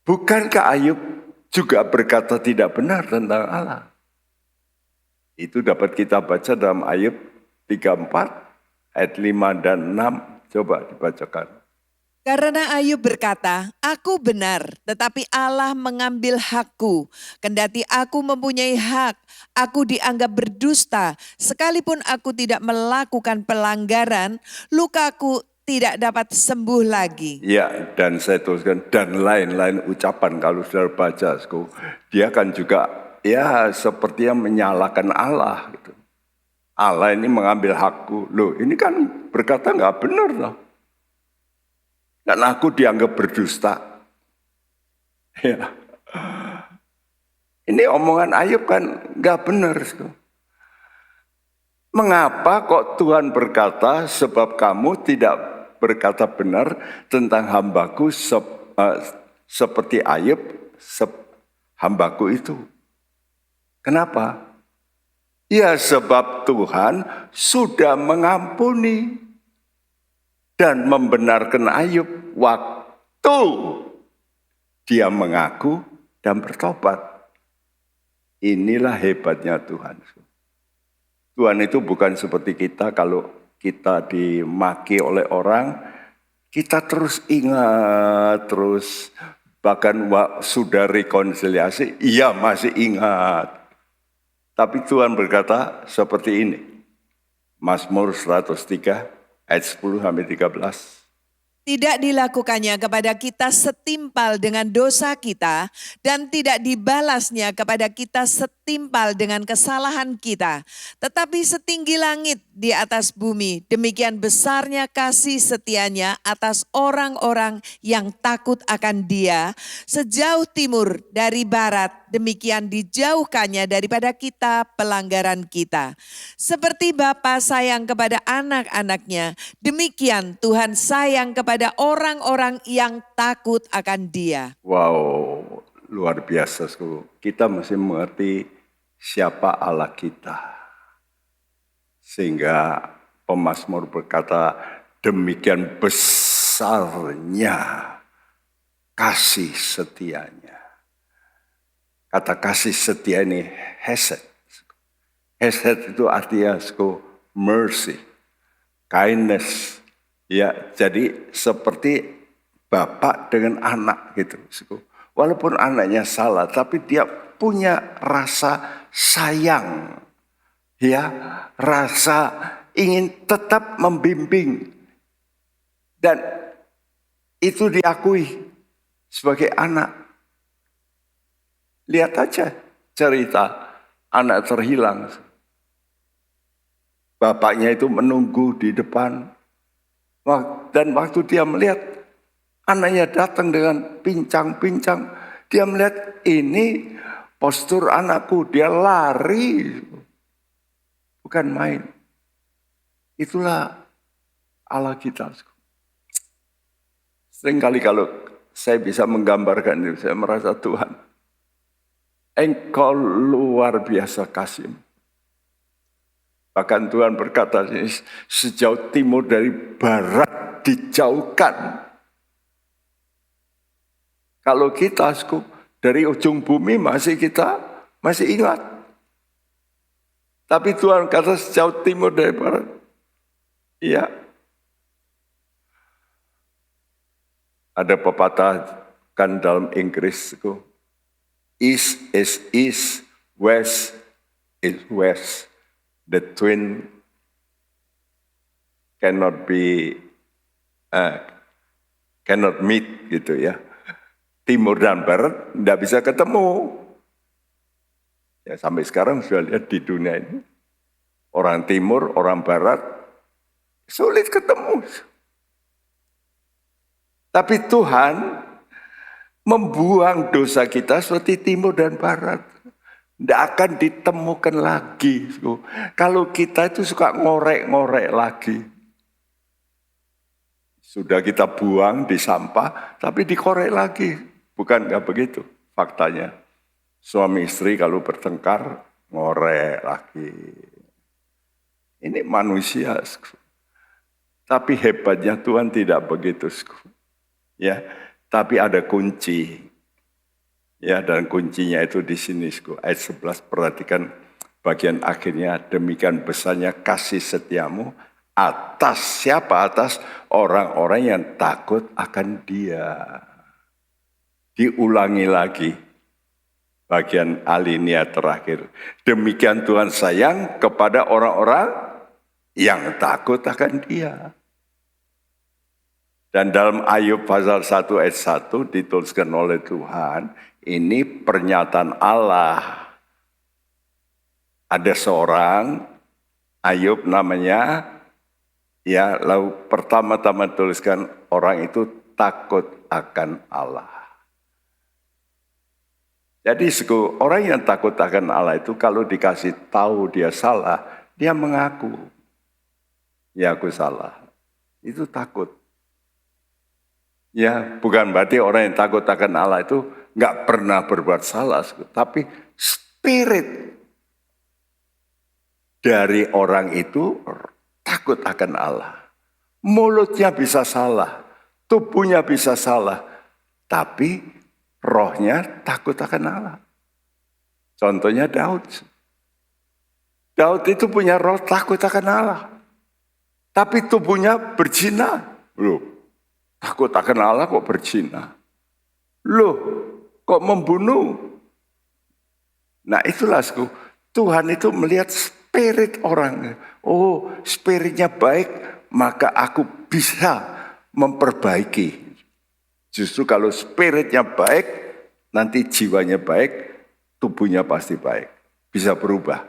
bukankah Ayub juga berkata tidak benar tentang Allah? Itu dapat kita baca dalam Ayub 34, ayat 5 dan 6. Coba dibacakan. Karena Ayub berkata, aku benar, tetapi Allah mengambil hakku. Kendati aku mempunyai hak, aku dianggap berdusta. Sekalipun aku tidak melakukan pelanggaran, lukaku tidak dapat sembuh lagi. Ya, dan saya tuliskan, dan lain-lain ucapan kalau saudara baca. Dia kan juga, ya seperti yang menyalahkan Allah. Gitu. Allah ini mengambil hakku. Loh, ini kan berkata nggak benar loh. Dan aku dianggap berdusta. Ya. Ini omongan Ayub kan nggak benar. Mengapa kok Tuhan berkata sebab kamu tidak berkata benar tentang hambaku seperti Ayub hambaku itu? Kenapa? Ya sebab Tuhan sudah mengampuni dan membenarkan Ayub waktu dia mengaku dan bertobat. Inilah hebatnya Tuhan. Tuhan itu bukan seperti kita, kalau kita dimaki oleh orang, kita terus ingat, terus bahkan sudah rekonsiliasi, iya masih ingat. Tapi Tuhan berkata seperti ini. Mazmur 103. Ayat 10-13. Tidak dilakukannya kepada kita setimpal dengan dosa kita, dan tidak dibalasnya kepada kita setimpal dengan kesalahan kita. Tetapi setinggi langit di atas bumi, demikian besarnya kasih setianya atas orang-orang yang takut akan Dia. Sejauh timur dari barat, demikian dijauhkannya daripada kita pelanggaran kita. Seperti Bapa sayang kepada anak-anaknya, demikian Tuhan sayang kepada orang-orang yang takut akan Dia. Wow, luar biasa. Kita mesti mengerti siapa Allah kita. Sehingga pemazmur berkata, demikian besarnya kasih setianya. Kata kasih setia ini hesed. Hesed itu artinya mercy, kindness. Ya, jadi seperti bapak dengan anak gitu. Walaupun anaknya salah, tapi dia punya rasa sayang. Ya, rasa ingin tetap membimbing. Dan itu diakui sebagai anak. Lihat aja cerita anak terhilang. Bapaknya itu menunggu di depan. Dan waktu dia melihat anaknya datang dengan pincang-pincang, dia melihat ini postur anakku, dia lari. Bukan main. Itulah Allah kita. Seringkali kalau saya bisa menggambarkan itu, saya merasa Tuhan, Engkau luar biasa kasih. Bahkan Tuhan berkata, sejauh timur dari barat dijauhkan. Kalau kita dari ujung bumi masih ingat. Tapi Tuhan kata sejauh timur dari barat. Iya. Ada pepatah kan dalam Inggris. East is east, west is west. The twin cannot meet gitu ya. Timur dan barat tidak bisa ketemu. Ya sampai sekarang sudah lihat di dunia ini. Orang timur, orang barat sulit ketemu. Tapi Tuhan membuang dosa kita seperti timur dan barat. Tidak akan ditemukan lagi. Kalau kita itu suka ngorek-ngorek lagi. Sudah kita buang di sampah, tapi dikorek lagi. Bukan nggak begitu faktanya. Suami istri kalau bertengkar, ngorek lagi. Ini manusia. Tapi hebatnya Tuhan tidak begitu. Ya, tapi ada kunci. Ya, dan kuncinya itu di sini. Ayat 11, perhatikan bagian akhirnya. Demikian besarnya kasih setiamu atas siapa? Atas orang-orang yang takut akan Dia. Diulangi lagi bagian alinea terakhir. Demikian Tuhan sayang kepada orang-orang yang takut akan Dia. Dan dalam Ayub pasal 1 ayat 1 dituliskan oleh Tuhan, ini pernyataan Allah. Ada seorang Ayub namanya, ya, lalu pertama-tama tuliskan orang itu takut akan Allah. Jadi orang yang takut akan Allah itu kalau dikasih tahu dia salah, dia mengaku. Ya, aku salah. Itu takut. Ya, bukan berarti orang yang takut akan Allah itu nggak pernah berbuat salah. Tapi spirit dari orang itu takut akan Allah. Mulutnya bisa salah, tubuhnya bisa salah. Tapi rohnya takut akan Allah. Contohnya Daud. Daud itu punya roh takut akan Allah. Tapi tubuhnya berzina. Loh, takut akan Allah kok berzina? Loh, kok membunuh? Nah itulah Tuhan itu melihat spirit orang. Oh, spiritnya baik, maka aku bisa memperbaiki. Justru kalau spiritnya baik, nanti jiwanya baik, tubuhnya pasti baik. Bisa berubah.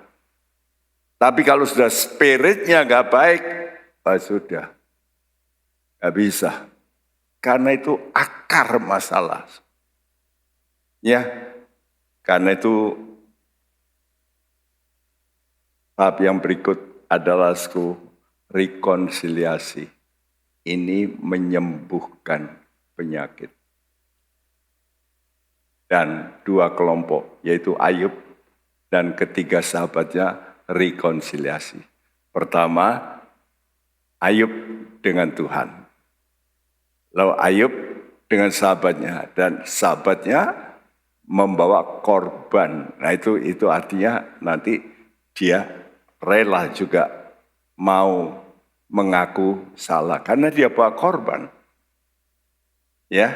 Tapi kalau sudah spiritnya gak baik, sudah. Gak bisa. Karena itu akar masalah. Ya, karena itu bab yang berikut adalah rekonsiliasi. Ini menyembuhkan penyakit. Dan dua kelompok, yaitu Ayub dan ketiga sahabatnya rekonsiliasi. Pertama, Ayub dengan Tuhan. Lalu Ayub dengan sahabatnya, dan sahabatnya membawa korban. Nah itu artinya nanti dia rela juga mau mengaku salah karena dia bawa korban. Ya,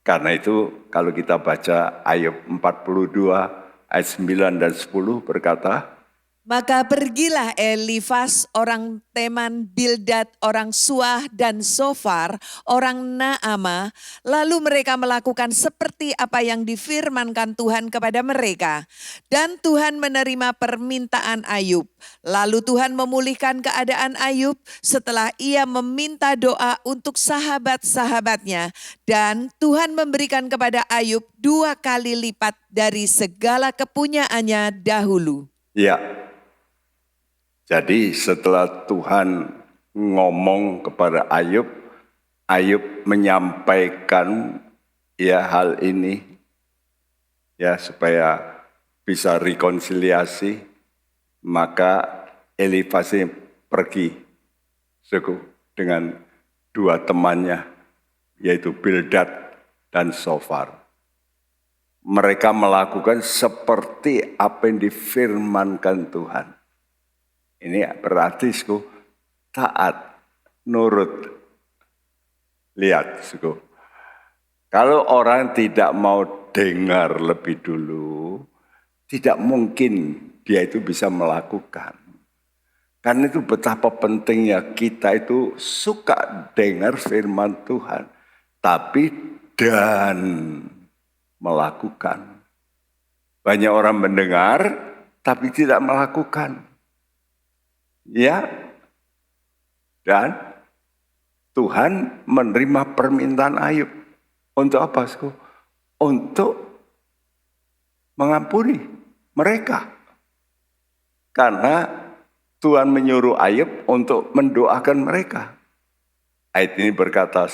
karena itu kalau kita baca Ayub 42 ayat 9 dan 10 berkata, maka pergilah Elifas orang Teman, Bildad orang Suah dan Sofar orang Naama. Lalu mereka melakukan seperti apa yang difirmankan Tuhan kepada mereka. Dan Tuhan menerima permintaan Ayub. Lalu Tuhan memulihkan keadaan Ayub setelah ia meminta doa untuk sahabat-sahabatnya. Dan Tuhan memberikan kepada Ayub 2 kali lipat dari segala kepunyaannya dahulu. Ya. Jadi setelah Tuhan ngomong kepada Ayub, Ayub menyampaikan ya hal ini ya supaya bisa rekonsiliasi, maka Elifas pergi dengan 2 temannya yaitu Bildad dan Sofar. Mereka melakukan seperti apa yang difirmankan Tuhan. Ini berarti taat, nurut. Lihat, kalau orang tidak mau dengar lebih dulu, tidak mungkin dia itu bisa melakukan. Karena itu betapa pentingnya kita itu suka dengar firman Tuhan, tapi dan melakukan. Banyak orang mendengar, tapi tidak melakukan. Ya, dan Tuhan menerima permintaan Ayub. Untuk apa? Untuk mengampuni mereka. Karena Tuhan menyuruh Ayub untuk mendoakan mereka. Ayat ini berkata,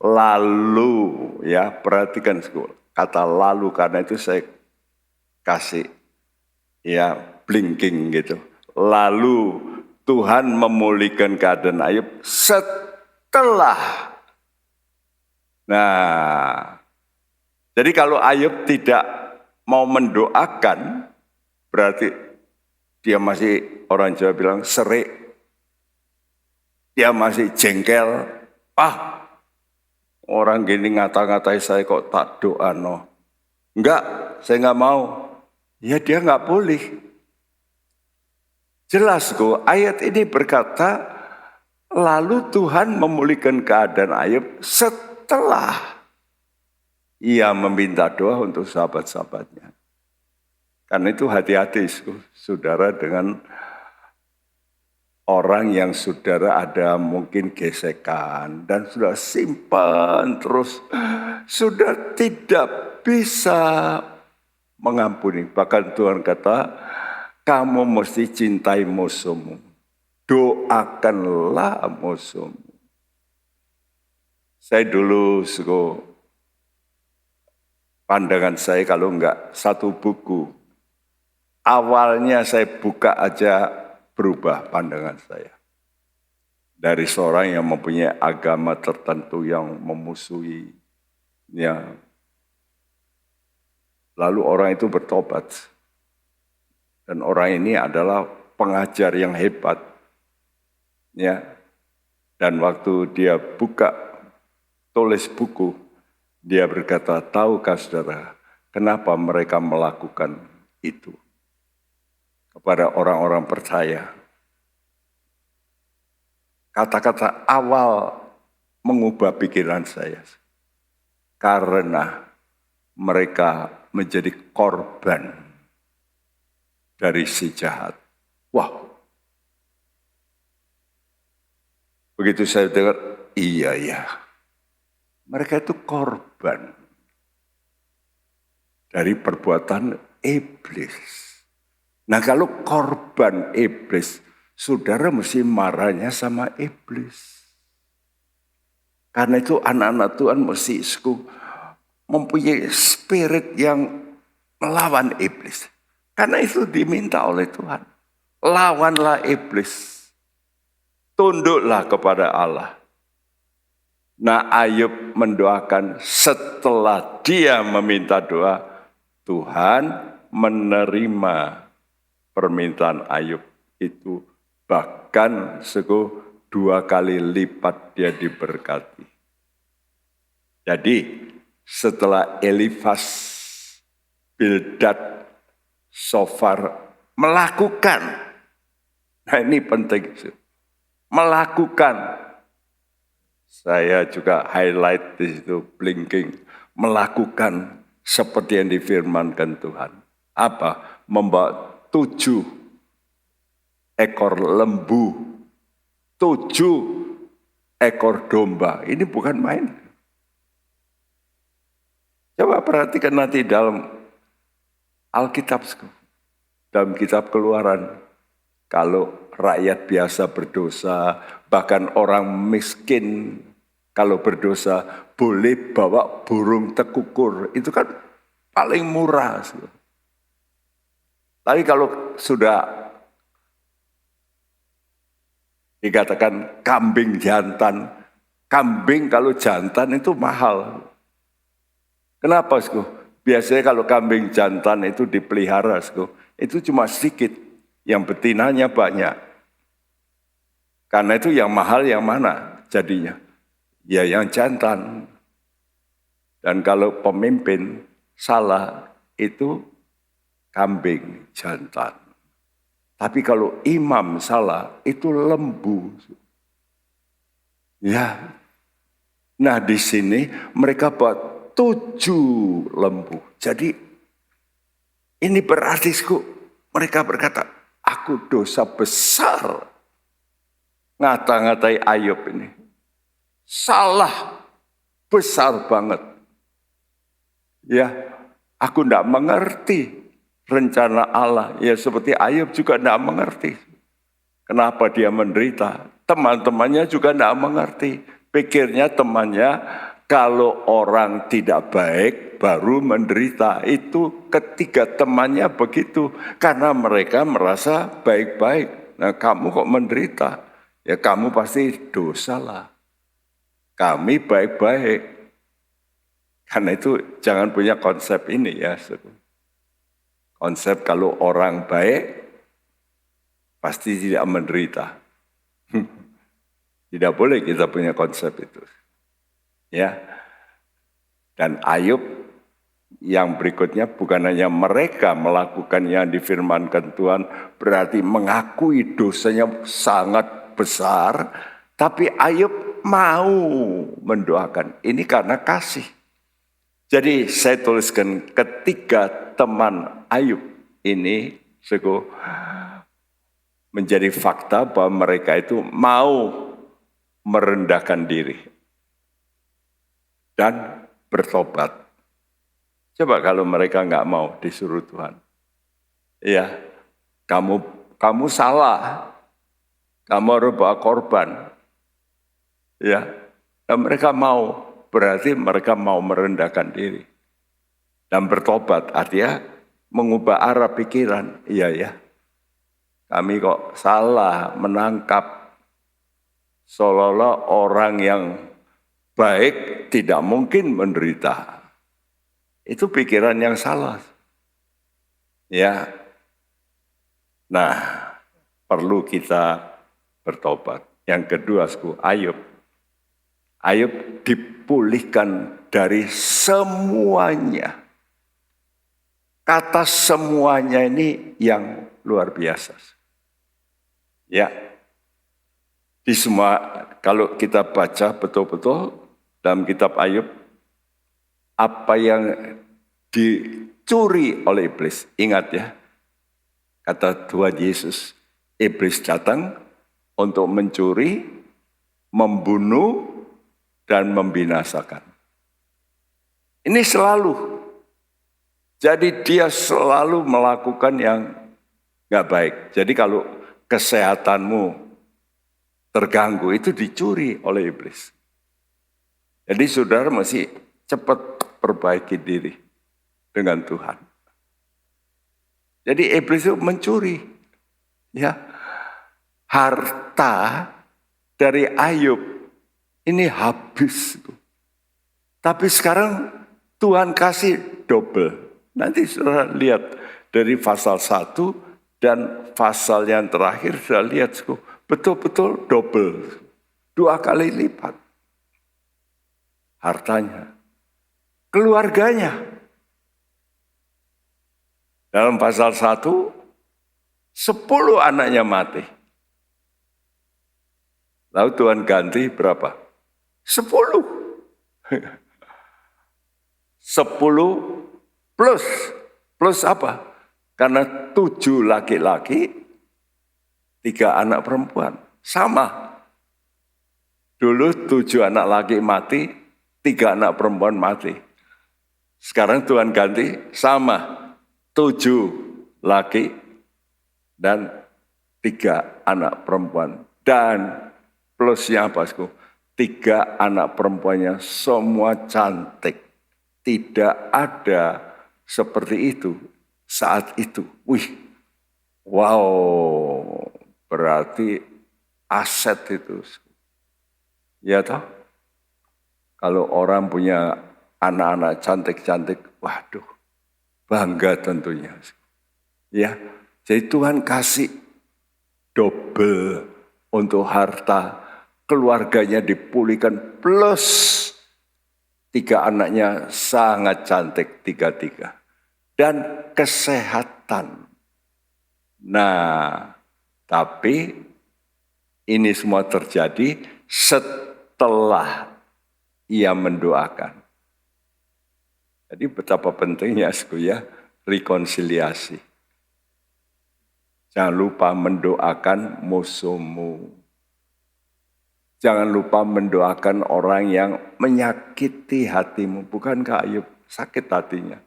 lalu, ya perhatikan kata lalu, karena itu saya kasih ya blinking gitu. Lalu Tuhan memulihkan keadaan Ayub setelah. Nah, jadi kalau Ayub tidak mau mendoakan, berarti dia masih, orang Jawa bilang serik. Dia masih jengkel. Orang gini ngata-ngatai saya kok tak doa no. Enggak, saya enggak mau. Ya dia enggak boleh. Jelas kok, ayat ini berkata, lalu Tuhan memulihkan keadaan Ayub setelah ia meminta doa untuk sahabat-sahabatnya. Karena itu hati-hati saudara dengan orang yang saudara ada mungkin gesekan dan sudah simpan terus, sudah tidak bisa mengampuni. Bahkan Tuhan kata, kamu mesti cintai musuhmu, doakanlah musuhmu. Saya dulu pandangan saya kalau enggak satu buku, awalnya saya buka aja berubah pandangan saya. Dari seorang yang mempunyai agama tertentu yang memusuhi, ya. Lalu orang itu bertobat. Dan orang ini adalah pengajar yang hebat. Ya. Dan waktu dia buka, tulis buku, dia berkata, tahukah saudara, kenapa mereka melakukan itu? Kepada orang-orang percaya. Kata-kata awal mengubah pikiran saya. Karena mereka menjadi korban dari si jahat. Wah. Begitu saya dengar, iya ya. Mereka itu korban dari perbuatan iblis. Nah kalau korban iblis, saudara mesti marahnya sama iblis. Karena itu anak-anak Tuhan mesti mempunyai spirit yang melawan iblis. Karena itu diminta oleh Tuhan. Lawanlah iblis. Tunduklah kepada Allah. Nah Ayub mendoakan setelah dia meminta doa, Tuhan menerima permintaan Ayub itu, bahkan 2 kali lipat dia diberkati. Jadi setelah Elifas, Bildad, Sofar melakukan, nah ini penting, melakukan, saya juga highlight di situ, blinking, melakukan seperti yang difirmankan Tuhan. Apa? Membawa 7 ekor lembu, 7 ekor domba. Ini bukan main. Coba perhatikan nanti dalam Alkitab, dalam kitab Keluaran. Kalau rakyat biasa berdosa, bahkan orang miskin kalau berdosa, boleh bawa burung tekukur. Itu kan paling murah. Tapi kalau sudah dikatakan kambing jantan, kambing kalau jantan itu mahal. Kenapa, Biasanya kalau kambing jantan itu dipelihara, itu cuma sedikit, yang betinanya banyak. Karena itu yang mahal yang mana jadinya? Ya yang jantan. Dan kalau pemimpin salah, itu kambing jantan. Tapi kalau imam salah, itu lembu. Ya. Nah di sini mereka buat 7 lembu. Jadi ini berarti mereka berkata, aku dosa besar. Ngata-ngatai Ayub ini. Salah besar banget. Ya, aku tidak mengerti rencana Allah. Ya seperti Ayub juga tidak mengerti. Kenapa dia menderita. Teman-temannya juga tidak mengerti. Pikirnya temannya kalau orang tidak baik baru menderita. Itu ketiga temannya begitu. Karena mereka merasa baik-baik. Nah, kamu kok menderita? Ya kamu pasti dosa lah. Kami baik-baik. Karena itu jangan punya konsep ini ya. Konsep kalau orang baik pasti tidak menderita. Tidak boleh kita punya konsep itu. Ya. Dan Ayub yang berikutnya bukan hanya mereka melakukan yang difirmankan Tuhan, berarti mengakui dosanya sangat besar, tapi Ayub mau mendoakan. Ini karena kasih. Jadi saya tuliskan ketiga teman Ayub ini menjadi fakta bahwa mereka itu mau merendahkan diri dan bertobat. Coba kalau mereka nggak mau disuruh Tuhan, ya kamu salah, kamu harus bawa korban, ya. Dan mereka mau, berarti mereka mau merendahkan diri dan bertobat. Artinya mengubah arah pikiran, iya ya. Kami kok salah menangkap seolah-olah orang yang baik tidak mungkin menderita. Itu pikiran yang salah. Ya. Nah, perlu kita bertobat. Yang kedua, Ayub. Ayub dipulihkan dari semuanya. Kata semuanya ini yang luar biasa. Ya. Di semua, kalau kita baca betul-betul dalam kitab Ayub, apa yang dicuri oleh iblis. Ingat ya, kata Tuhan Yesus, iblis datang untuk mencuri, membunuh, dan membinasakan. Ini selalu. Jadi dia selalu melakukan yang gak baik. Jadi kalau kesehatanmu terganggu, itu dicuri oleh iblis. Jadi saudara mesti cepat perbaiki diri dengan Tuhan. Jadi iblis itu mencuri, ya, harta dari Ayub ini habis. Tapi sekarang Tuhan kasih double. Nanti saudara lihat dari pasal 1 dan pasal yang terakhir sudah lihat betul-betul double. 2 kali lipat hartanya. Keluarganya. Dalam pasal 1, 10 anaknya mati. Lalu Tuhan ganti berapa? 10. 10 plus apa? Karena 7 laki-laki, 3 anak perempuan. Sama. Dulu 7 anak laki mati, 3 anak perempuan mati. Sekarang Tuhan ganti sama. 7 laki dan 3 anak perempuan. Dan plusnya apa? 3 anak perempuannya semua cantik. Tidak ada seperti itu saat itu. Wow, berarti aset itu. Ya toh? Kalau orang punya anak-anak cantik-cantik, waduh, bangga tentunya. Ya, jadi Tuhan kasih double untuk harta, keluarganya dipulihkan, plus 3 anaknya sangat cantik, 3. Dan kesehatan. Nah, tapi ini semua terjadi setelah ia mendoakan. Jadi betapa pentingnya ya, rekonsiliasi. Jangan lupa mendoakan musuhmu. Jangan lupa mendoakan orang yang menyakiti hatimu. Bukankah Ayub sakit hatinya?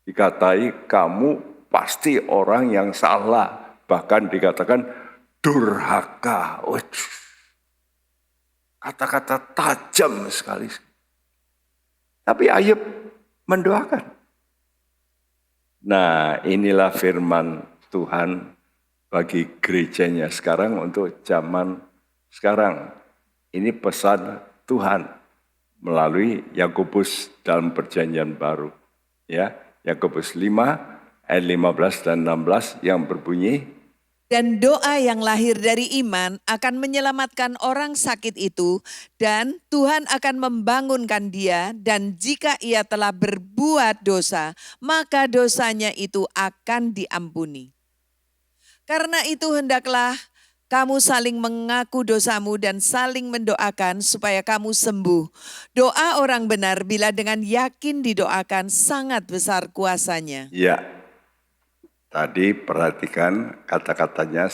Dikatai kamu pasti orang yang salah. Bahkan dikatakan durhaka. Kata-kata tajam sekali. Tapi Ayub mendoakan. Nah, inilah firman Tuhan bagi gerejanya sekarang untuk zaman sekarang. Ini pesan Tuhan melalui Yakobus dalam perjanjian baru. Ya, Yakobus 5 ayat 15 dan 16 yang berbunyi, Dan doa yang lahir dari iman akan menyelamatkan orang sakit itu, dan Tuhan akan membangunkan dia, dan jika ia telah berbuat dosa, maka dosanya itu akan diampuni. Karena itu hendaklah kamu saling mengaku dosamu dan saling mendoakan supaya kamu sembuh. Doa orang benar bila dengan yakin didoakan sangat besar kuasanya. ya, tadi perhatikan kata-katanya,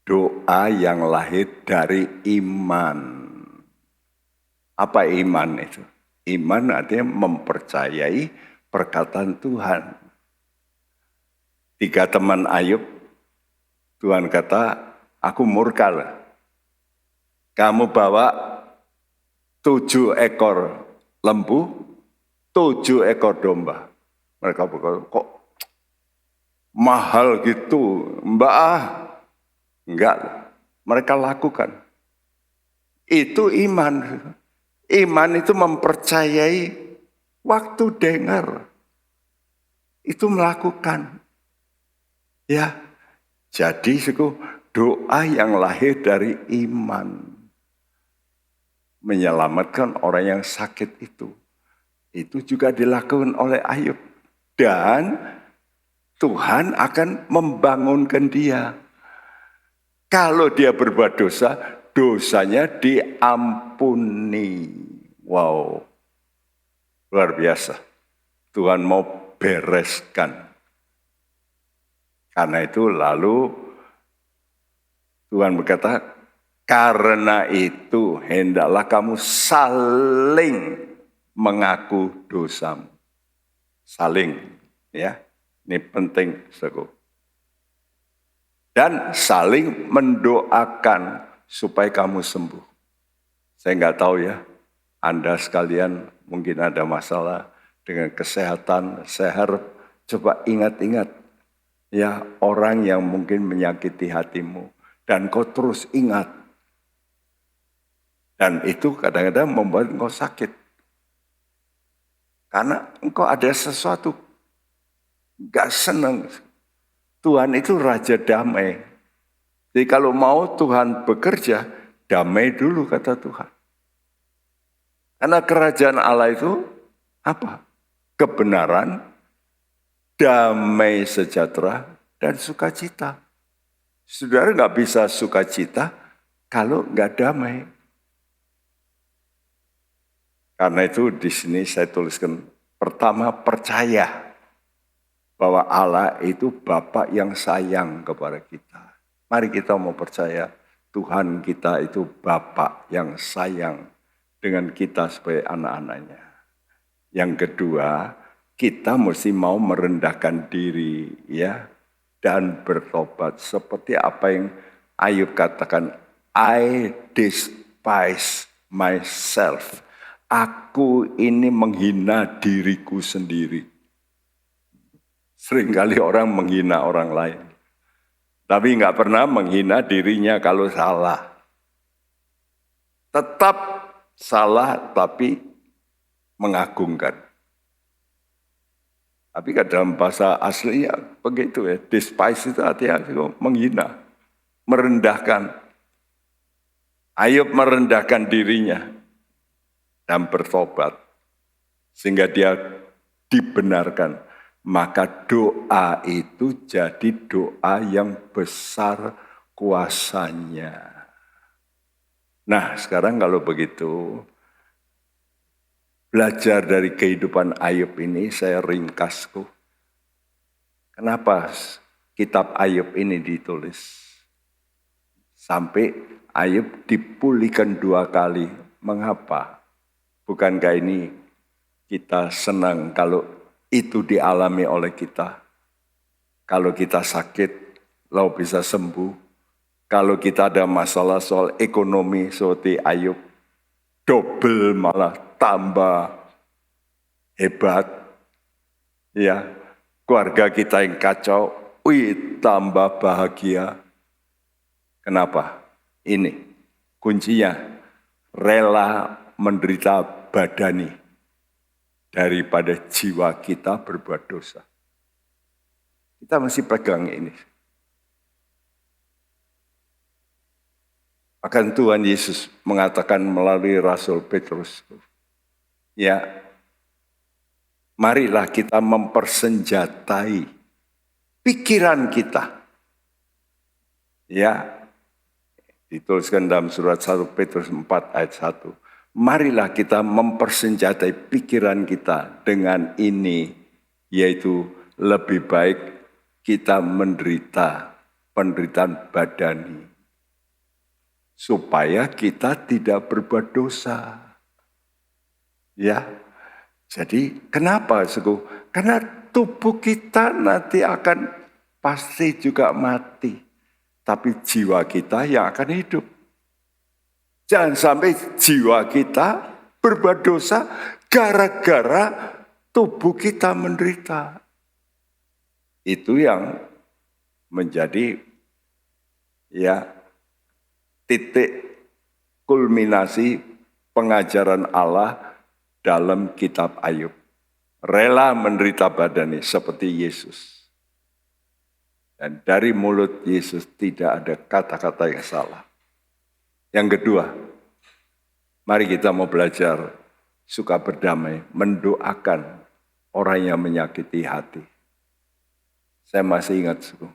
doa yang lahir dari iman. Apa iman itu? Iman artinya mempercayai perkataan Tuhan. 3 teman Ayub, Tuhan kata, aku murka lah. Kamu bawa 7 ekor lembu, 7 ekor domba. Mereka berkata, kok mahal gitu, Mbak? Enggak, mereka lakukan. Itu iman. Iman itu mempercayai waktu dengar. Itu melakukan. Ya, jadi doa yang lahir dari iman. Menyelamatkan orang yang sakit itu. Itu juga dilakukan oleh Ayub. Dan Tuhan akan membangunkan dia. Kalau dia berbuat dosa, dosanya diampuni. Wow, luar biasa. Tuhan mau bereskan. Karena itu lalu Tuhan berkata, karena itu hendaklah kamu saling mengaku dosamu. Saling, ya. Ini penting, saudaraku. Dan saling mendoakan supaya kamu sembuh. Saya nggak tahu ya, Anda sekalian mungkin ada masalah dengan kesehatan. Saya harap coba ingat-ingat ya orang yang mungkin menyakiti hatimu. Dan kau terus ingat. Dan itu kadang-kadang membuat engkau sakit. Karena engkau ada sesuatu gak senang. Tuhan itu Raja damai. Jadi kalau mau Tuhan bekerja, damai dulu kata Tuhan. Karena kerajaan Allah itu apa? Kebenaran, damai sejahtera, dan sukacita. Saudara gak bisa sukacita kalau gak damai. Karena itu di sini saya tuliskan, pertama percaya bahwa Allah itu Bapa yang sayang kepada kita. Mari kita mau percaya Tuhan kita itu Bapa yang sayang dengan kita sebagai anak-anaknya. Yang kedua, kita mesti mau merendahkan diri ya dan bertobat seperti apa yang Ayub katakan, I despise myself. Aku ini menghina diriku sendiri. Seringkali orang menghina orang lain. Tapi nggak pernah menghina dirinya kalau salah. Tetap salah tapi mengagungkan. Tapi kan dalam bahasa aslinya begitu ya. Despise itu artinya menghina, merendahkan. Ayub merendahkan dirinya dan bertobat. Sehingga dia dibenarkan. Maka doa itu jadi doa yang besar kuasanya. Nah sekarang kalau begitu, belajar dari kehidupan Ayub ini saya ringkas. Kenapa kitab Ayub ini ditulis? Sampai Ayub dipulihkan 2 kali. Mengapa? Bukankah ini kita senang kalau itu dialami oleh kita? Kalau kita sakit, lalu bisa sembuh. Kalau kita ada masalah soal ekonomi seperti Ayub, double malah tambah hebat, ya, keluarga kita yang kacau, tambah bahagia. Kenapa? Ini kuncinya, rela menderita badani daripada jiwa kita berbuat dosa. Kita mesti pegang ini. Akan Tuhan Yesus mengatakan melalui Rasul Petrus, ya, marilah kita mempersenjatai pikiran kita. Ya, dituliskan dalam surat 1 Petrus 4 ayat 1. Marilah kita mempersenjatai pikiran kita dengan ini, yaitu lebih baik kita menderita penderitaan badani, supaya kita tidak berbuat dosa. Ya, jadi kenapa, Suku? Karena tubuh kita nanti akan pasti juga mati, tapi jiwa kita yang akan hidup. Jangan sampai jiwa kita berbuat dosa gara-gara tubuh kita menderita. Itu yang menjadi, ya, titik kulminasi pengajaran Allah dalam kitab Ayub. Rela menderita badani seperti Yesus. Dan dari mulut Yesus tidak ada kata-kata yang salah. Yang kedua, mari kita mau belajar suka berdamai, mendoakan orang yang menyakiti hati. Saya masih ingat, Suku,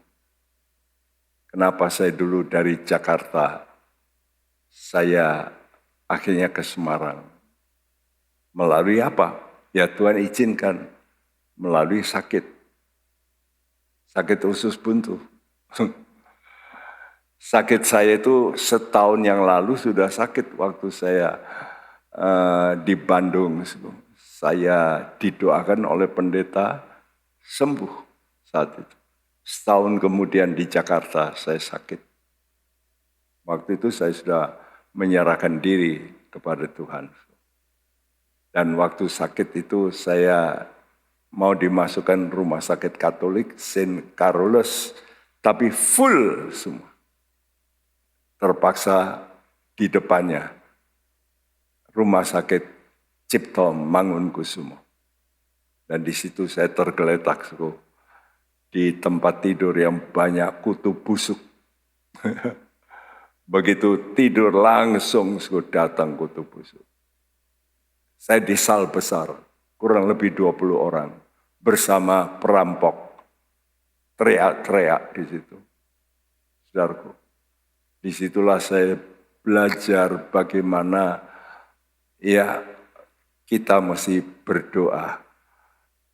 kenapa saya dulu dari Jakarta, saya akhirnya ke Semarang. Melalui apa? Ya Tuhan izinkan, melalui sakit. Sakit usus buntu. Sakit saya itu setahun yang lalu sudah sakit waktu saya di Bandung. Saya didoakan oleh pendeta sembuh saat itu. Setahun kemudian di Jakarta saya sakit. Waktu itu saya sudah menyerahkan diri kepada Tuhan. Dan waktu sakit itu saya mau dimasukkan rumah sakit Katolik Saint Carolus, tapi full semua. Terpaksa di depannya rumah sakit Cipto Mangunkusumo. Dan di situ saya tergeletak, Suku, di tempat tidur yang banyak kutu busuk. Begitu tidur langsung datang kutu busuk. Saya di sal besar, kurang lebih 20 orang, bersama perampok. Teriak-teriak di situ. Saudaraku, disitulah saya belajar bagaimana ya kita mesti berdoa.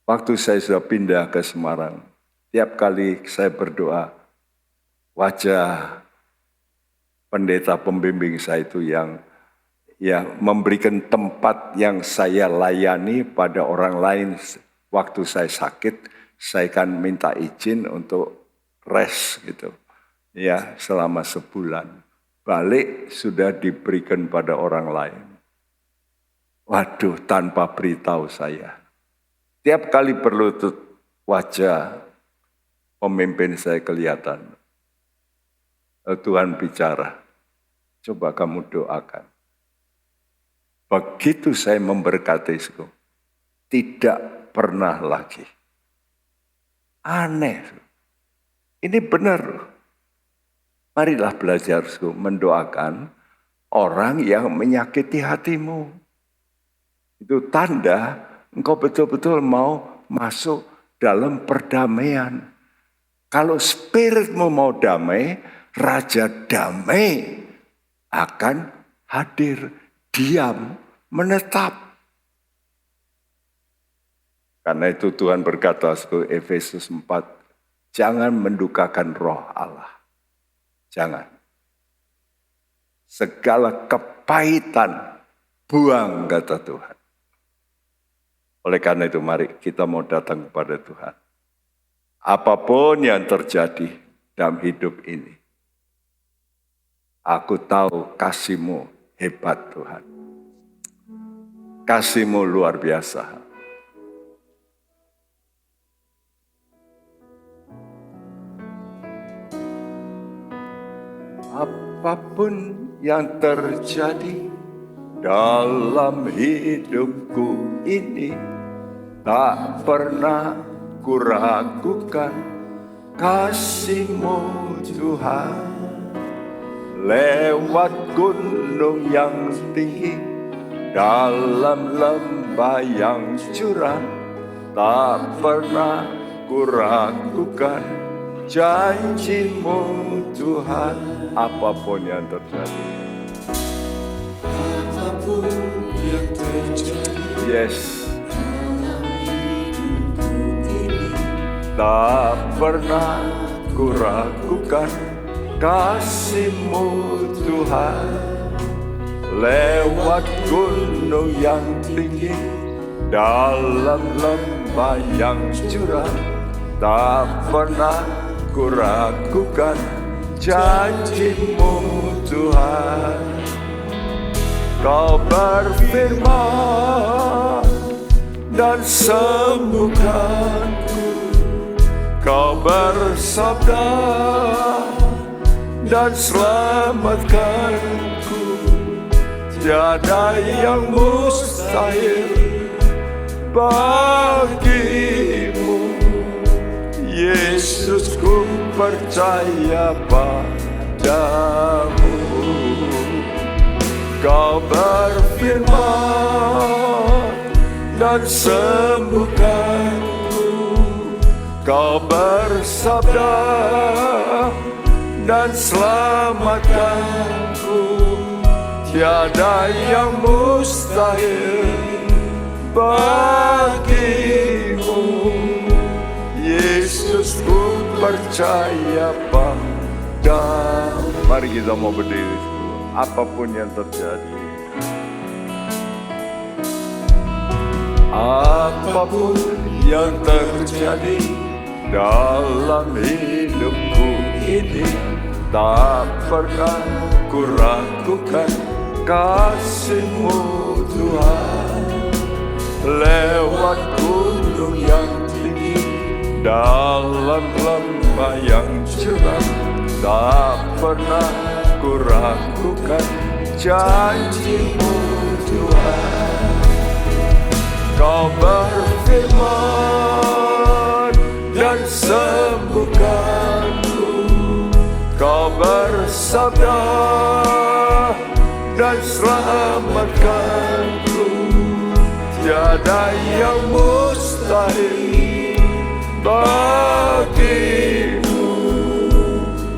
Waktu saya sudah pindah ke Semarang, tiap kali saya berdoa, wajah pendeta pembimbing saya itu yang memberikan tempat yang saya layani pada orang lain. Waktu saya sakit, saya kan minta izin untuk rest gitu. Ya, selama sebulan. Balik sudah diberikan pada orang lain. Waduh, tanpa beritahu saya. Tiap kali berlutut, wajah pemimpin saya kelihatan. Tuhan bicara, coba kamu doakan. Begitu saya memberkati, tidak pernah lagi. Aneh. Ini benar. Marilah belajar mendoakan orang yang menyakiti hatimu. Itu tanda engkau betul-betul mau masuk dalam perdamaian. Kalau spiritmu mau damai, Raja damai akan hadir, diam, menetap. Karena itu Tuhan berkata, Efesus 4, jangan mendukakan roh Allah. Jangan. Segala kepahitan buang, kata Tuhan. Oleh karena itu mari kita mau datang kepada Tuhan. Apapun yang terjadi dalam hidup ini, aku tahu kasih-Mu hebat, Tuhan. Kasih-Mu luar biasa. Apapun yang terjadi dalam hidupku ini, tak pernah kuragukan kasih-Mu Tuhan. Lewat gunung yang tinggi, dalam lembah yang curam, tak pernah kuragukan janji-Mu Tuhan. Apapun yang terjadi, Apapun yang terjadi, yes, tak pernah kuragukan kasih-Mu Tuhan. Lewat gunung yang tinggi, dalam lembah yang curam, tak pernah kuragukan janji-Mu Tuhan. Kau berfirman dan sembuhkanku, Kau bersabda dan selamatkanku. Tiada yang mustahil bagi-Mu, Yesus, ku percaya padamu. Kau berfirman dan sembuhkanku, Kau bersabda dan selamatkanku. Tiada yang mustahil bagi-Mu, Yesus, ku percaya padamu. Mari kita mau berdiri. Apapun yang terjadi, apapun yang terjadi dalam hidupku ini, tak pernah kuragukan kasih-Mu Tuhan. Lewat gunung yang tinggi, dalam lembah yang curam, tak pernah kuragukan janji-Mu Tuhan. Kau berfirman dan sembuhkanku, Kau bersabda dan selamatkanku. Tiada yang mustahil bagi-Mu,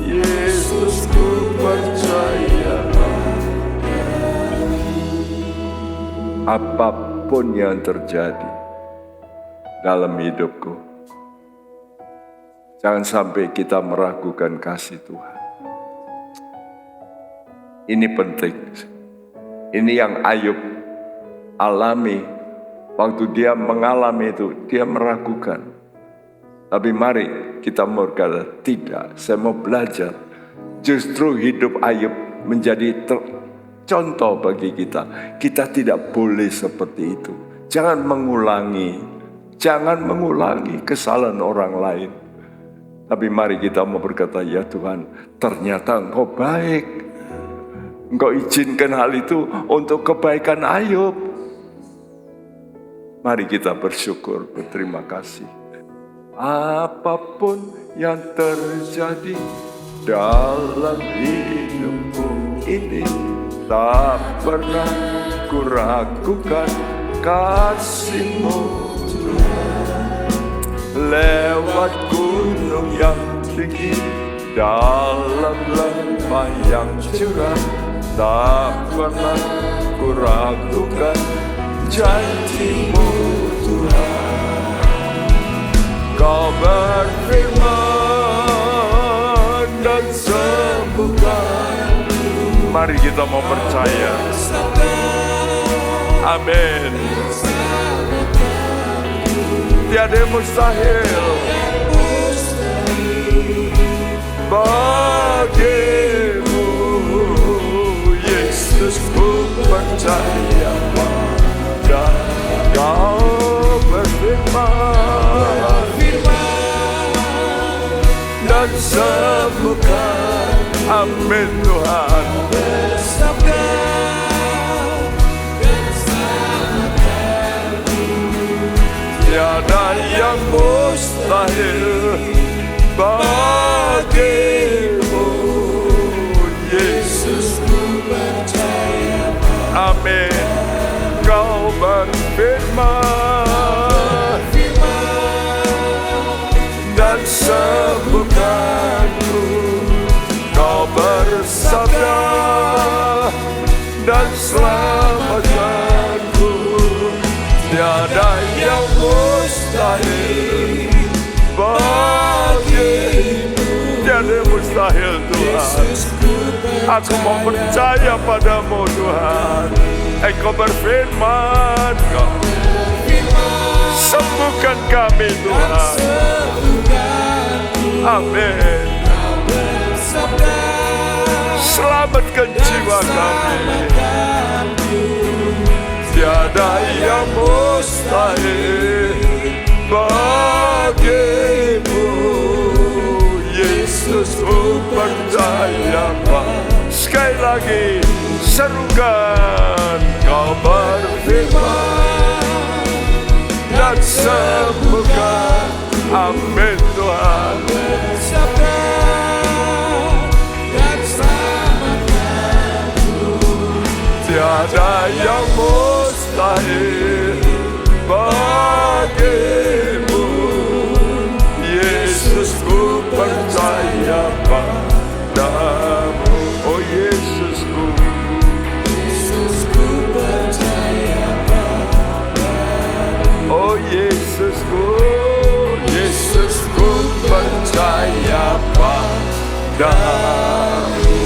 Yesus, ku percaya. Apapun yang terjadi dalam hidupku, jangan sampai kita meragukan kasih Tuhan. Ini penting. Ini yang Ayub alami. Waktu dia mengalami itu, dia meragukan. Tapi mari kita mau berkata, tidak, saya mau belajar. Justru hidup Ayub menjadi contoh bagi kita. Kita tidak boleh seperti itu. Jangan mengulangi kesalahan orang lain. Tapi mari kita mau berkata, ya Tuhan, ternyata Engkau baik. Engkau izinkan hal itu untuk kebaikan Ayub. Mari kita bersyukur, berterima kasih. Apapun yang terjadi dalam hidupku ini, tak pernah kuragukan kasih-Mu Tuhan. Lewat gunung yang tinggi, dalam lembah yang curam, tak pernah kuragukan janji-Mu Tuhan. Kau berfirman dan sembuhkan. Mari kita mau percaya. Amin. Tiada yang mustahil bagi-Mu, Yesus, ku percaya pada Kau berfirman dan sembuhkan. Amin Tuhan. Tiada yang mustahil bagimu, Yesus ku percaya. Amin. Kau berfirman dan sembuhkanku. Kau bersabda dan selamatkanku. Tiada yang mustahil bagimu. Tiada yang mustahil Tuhan. Aku mau percaya padamu Tuhan. Engkau berfirman, Kau sembuhkan kami Tuhan. Amin. Selamatkan jiwa kami. Tiada yang mustahil bagimu, Yesus ku percaya. Sekali lagi serukan, Kau berfirman dan sembuhkan. Amin Tuhan. Tiada yang mustahil bagimu, Yesus ku percaya padamu. Oh Yesusku, percaya padamu. Oh Yesusku, Yesusku percaya padamu.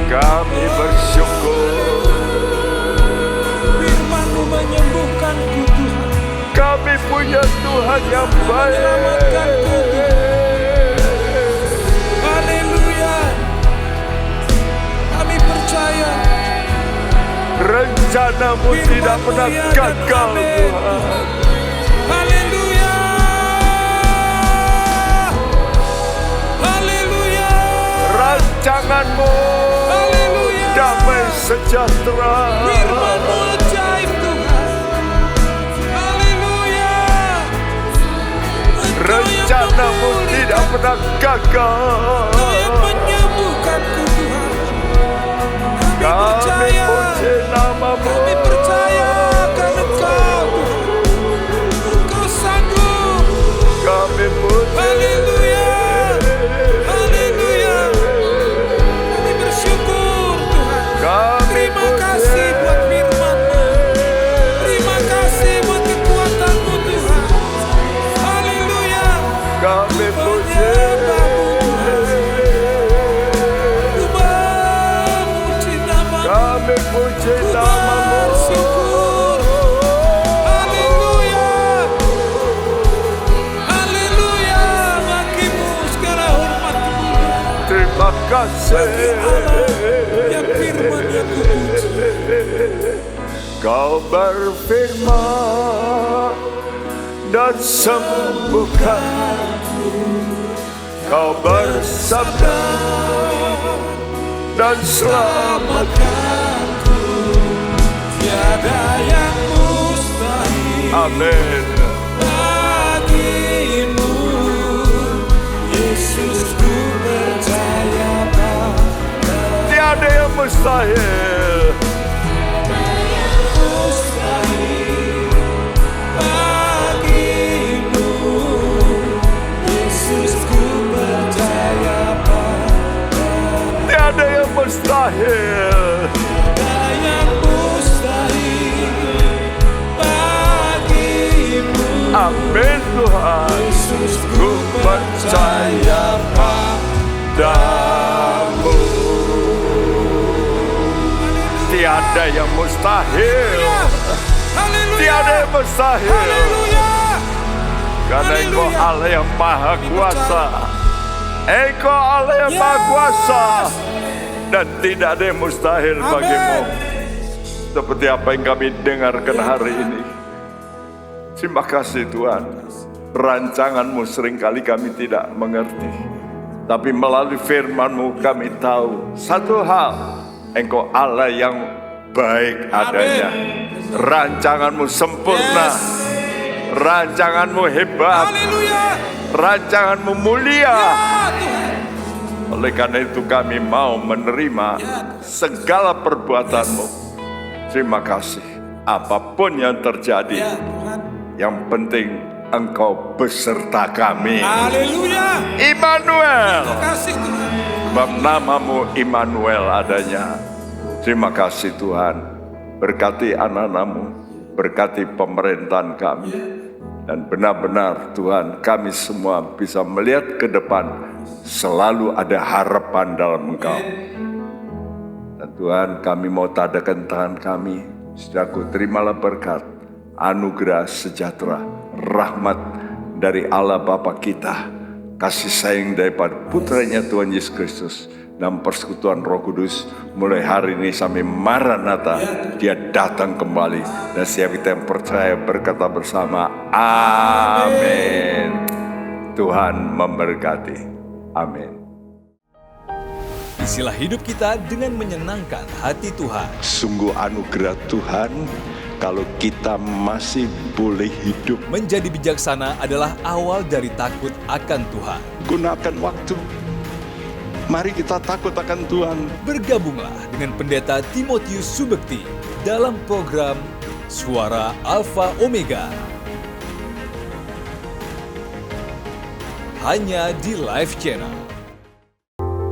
Kami bersyukur, Firman-Mu menyembuhkanku Tuhan. kami punya Tuhan yang baik. Haleluya. Kami percaya Rencana-Mu tidak pernah gagal Tuhan. Haleluya. Haleluya. Rancangan-Mu damai sejahtera. Firman-Mu ajaib Tuhan. Haleluya. Rencana-Mu tidak pernah gagal. Engkau yang menyembuhkanku Tuhan. Kami Kami percaya. puji nama-Mu. Kami percaya karena Engkau Engkau sanggup. Kami puji. Haleluya. Haleluya. Kami bersyukur Tuhan. Kami Terima puji. kasih buat firman-Mu. Terima kasih buat kekuatan-Mu Tuhan. Haleluya. Kami puji. Ku memuji nama-Mu. Kami puji Ku nama-Mu. bersyukur. Haleluya. Haleluya. Bagimu segala hormat kemuliaan. Terima kasih. Yang firman yang kupuji. Kau berfirman dan sembuhkanku. Kau bersabda dan selamatkanku. Tiada yang mustahil Amin. bagimu. Yesus ku percaya padamu. Tiada yang mustahil. Mustahil bagimu. Yesus ku percaya padamu. Tiada yang mustahil. Tiada yang mustahil bagimu. Amin Tuhan. Yesus Ku percaya padamu. Tiada yang mustahil. Haleluya. Tiada yang mustahil. Haleluya. Karena Engkau Haleluya. Allah yang maha kuasa. Engkau Allah yang maha kuasa. Dan tidak ada yang mustahil Amin. bagimu. Seperti apa yang kami dengarkan hari ini. Terima kasih Tuhan. Rancangan-Mu seringkali kami tidak mengerti. Tapi melalui firman-Mu kami tahu satu hal, Engkau Allah yang baik adanya. Rancangan-Mu sempurna. Rancangan-Mu hebat. Haleluya. Rancangan-Mu mulia. Ya Tuhan. Oleh karena itu kami mau menerima segala perbuatan-Mu. Terima kasih. Apapun yang terjadi, Ya Tuhan. yang penting Engkau beserta kami. Haleluya. Immanuel. Terima kasih Tuhan. Sebab nama-Mu Immanuel adanya. Terima kasih Tuhan. Berkati anak-Mu, berkati pemerintahan kami. Dan benar-benar Tuhan, kami semua bisa melihat ke depan, selalu ada harapan dalam Engkau. Dan Tuhan, kami mau tadakan tangan kami, saudaraku, terimalah berkat, anugerah sejahtera, rahmat dari Allah Bapa kita, kasih sayang daripada putranya Tuhan Yesus Kristus, dan persekutuan Roh Kudus mulai hari ini sampai Maranatha, Dia datang kembali. Dan siap kita yang percaya berkata bersama, amin. Tuhan memberkati. Amin. Isilah hidup kita dengan menyenangkan hati Tuhan. Sungguh anugerah Tuhan kalau kita masih boleh hidup. Menjadi bijaksana adalah awal dari takut akan Tuhan. Gunakan waktu. Mari kita takut akan Tuhan. Bergabunglah dengan Pendeta Timotius Subekti dalam program Suara Alfa Omega. Hanya di Live Channel.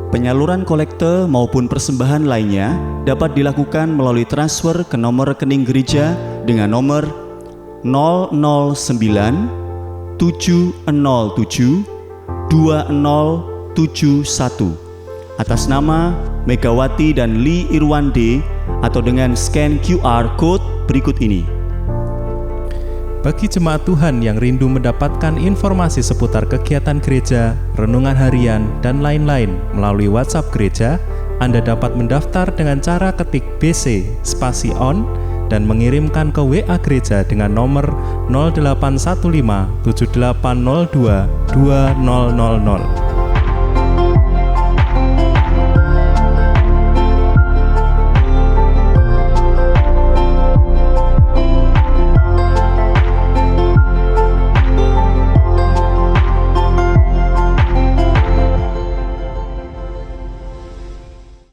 Penyaluran kolekte maupun persembahan lainnya dapat dilakukan melalui transfer ke nomor rekening gereja dengan nomor 009 707 2071 atas nama Megawati dan Lee Irwande atau dengan scan QR Code berikut ini. Bagi jemaat Tuhan yang rindu mendapatkan informasi seputar kegiatan gereja, renungan harian, dan lain-lain melalui WhatsApp gereja, Anda dapat mendaftar dengan cara ketik BC spasi on dan mengirimkan ke WA gereja dengan nomor 0815 7802 2000.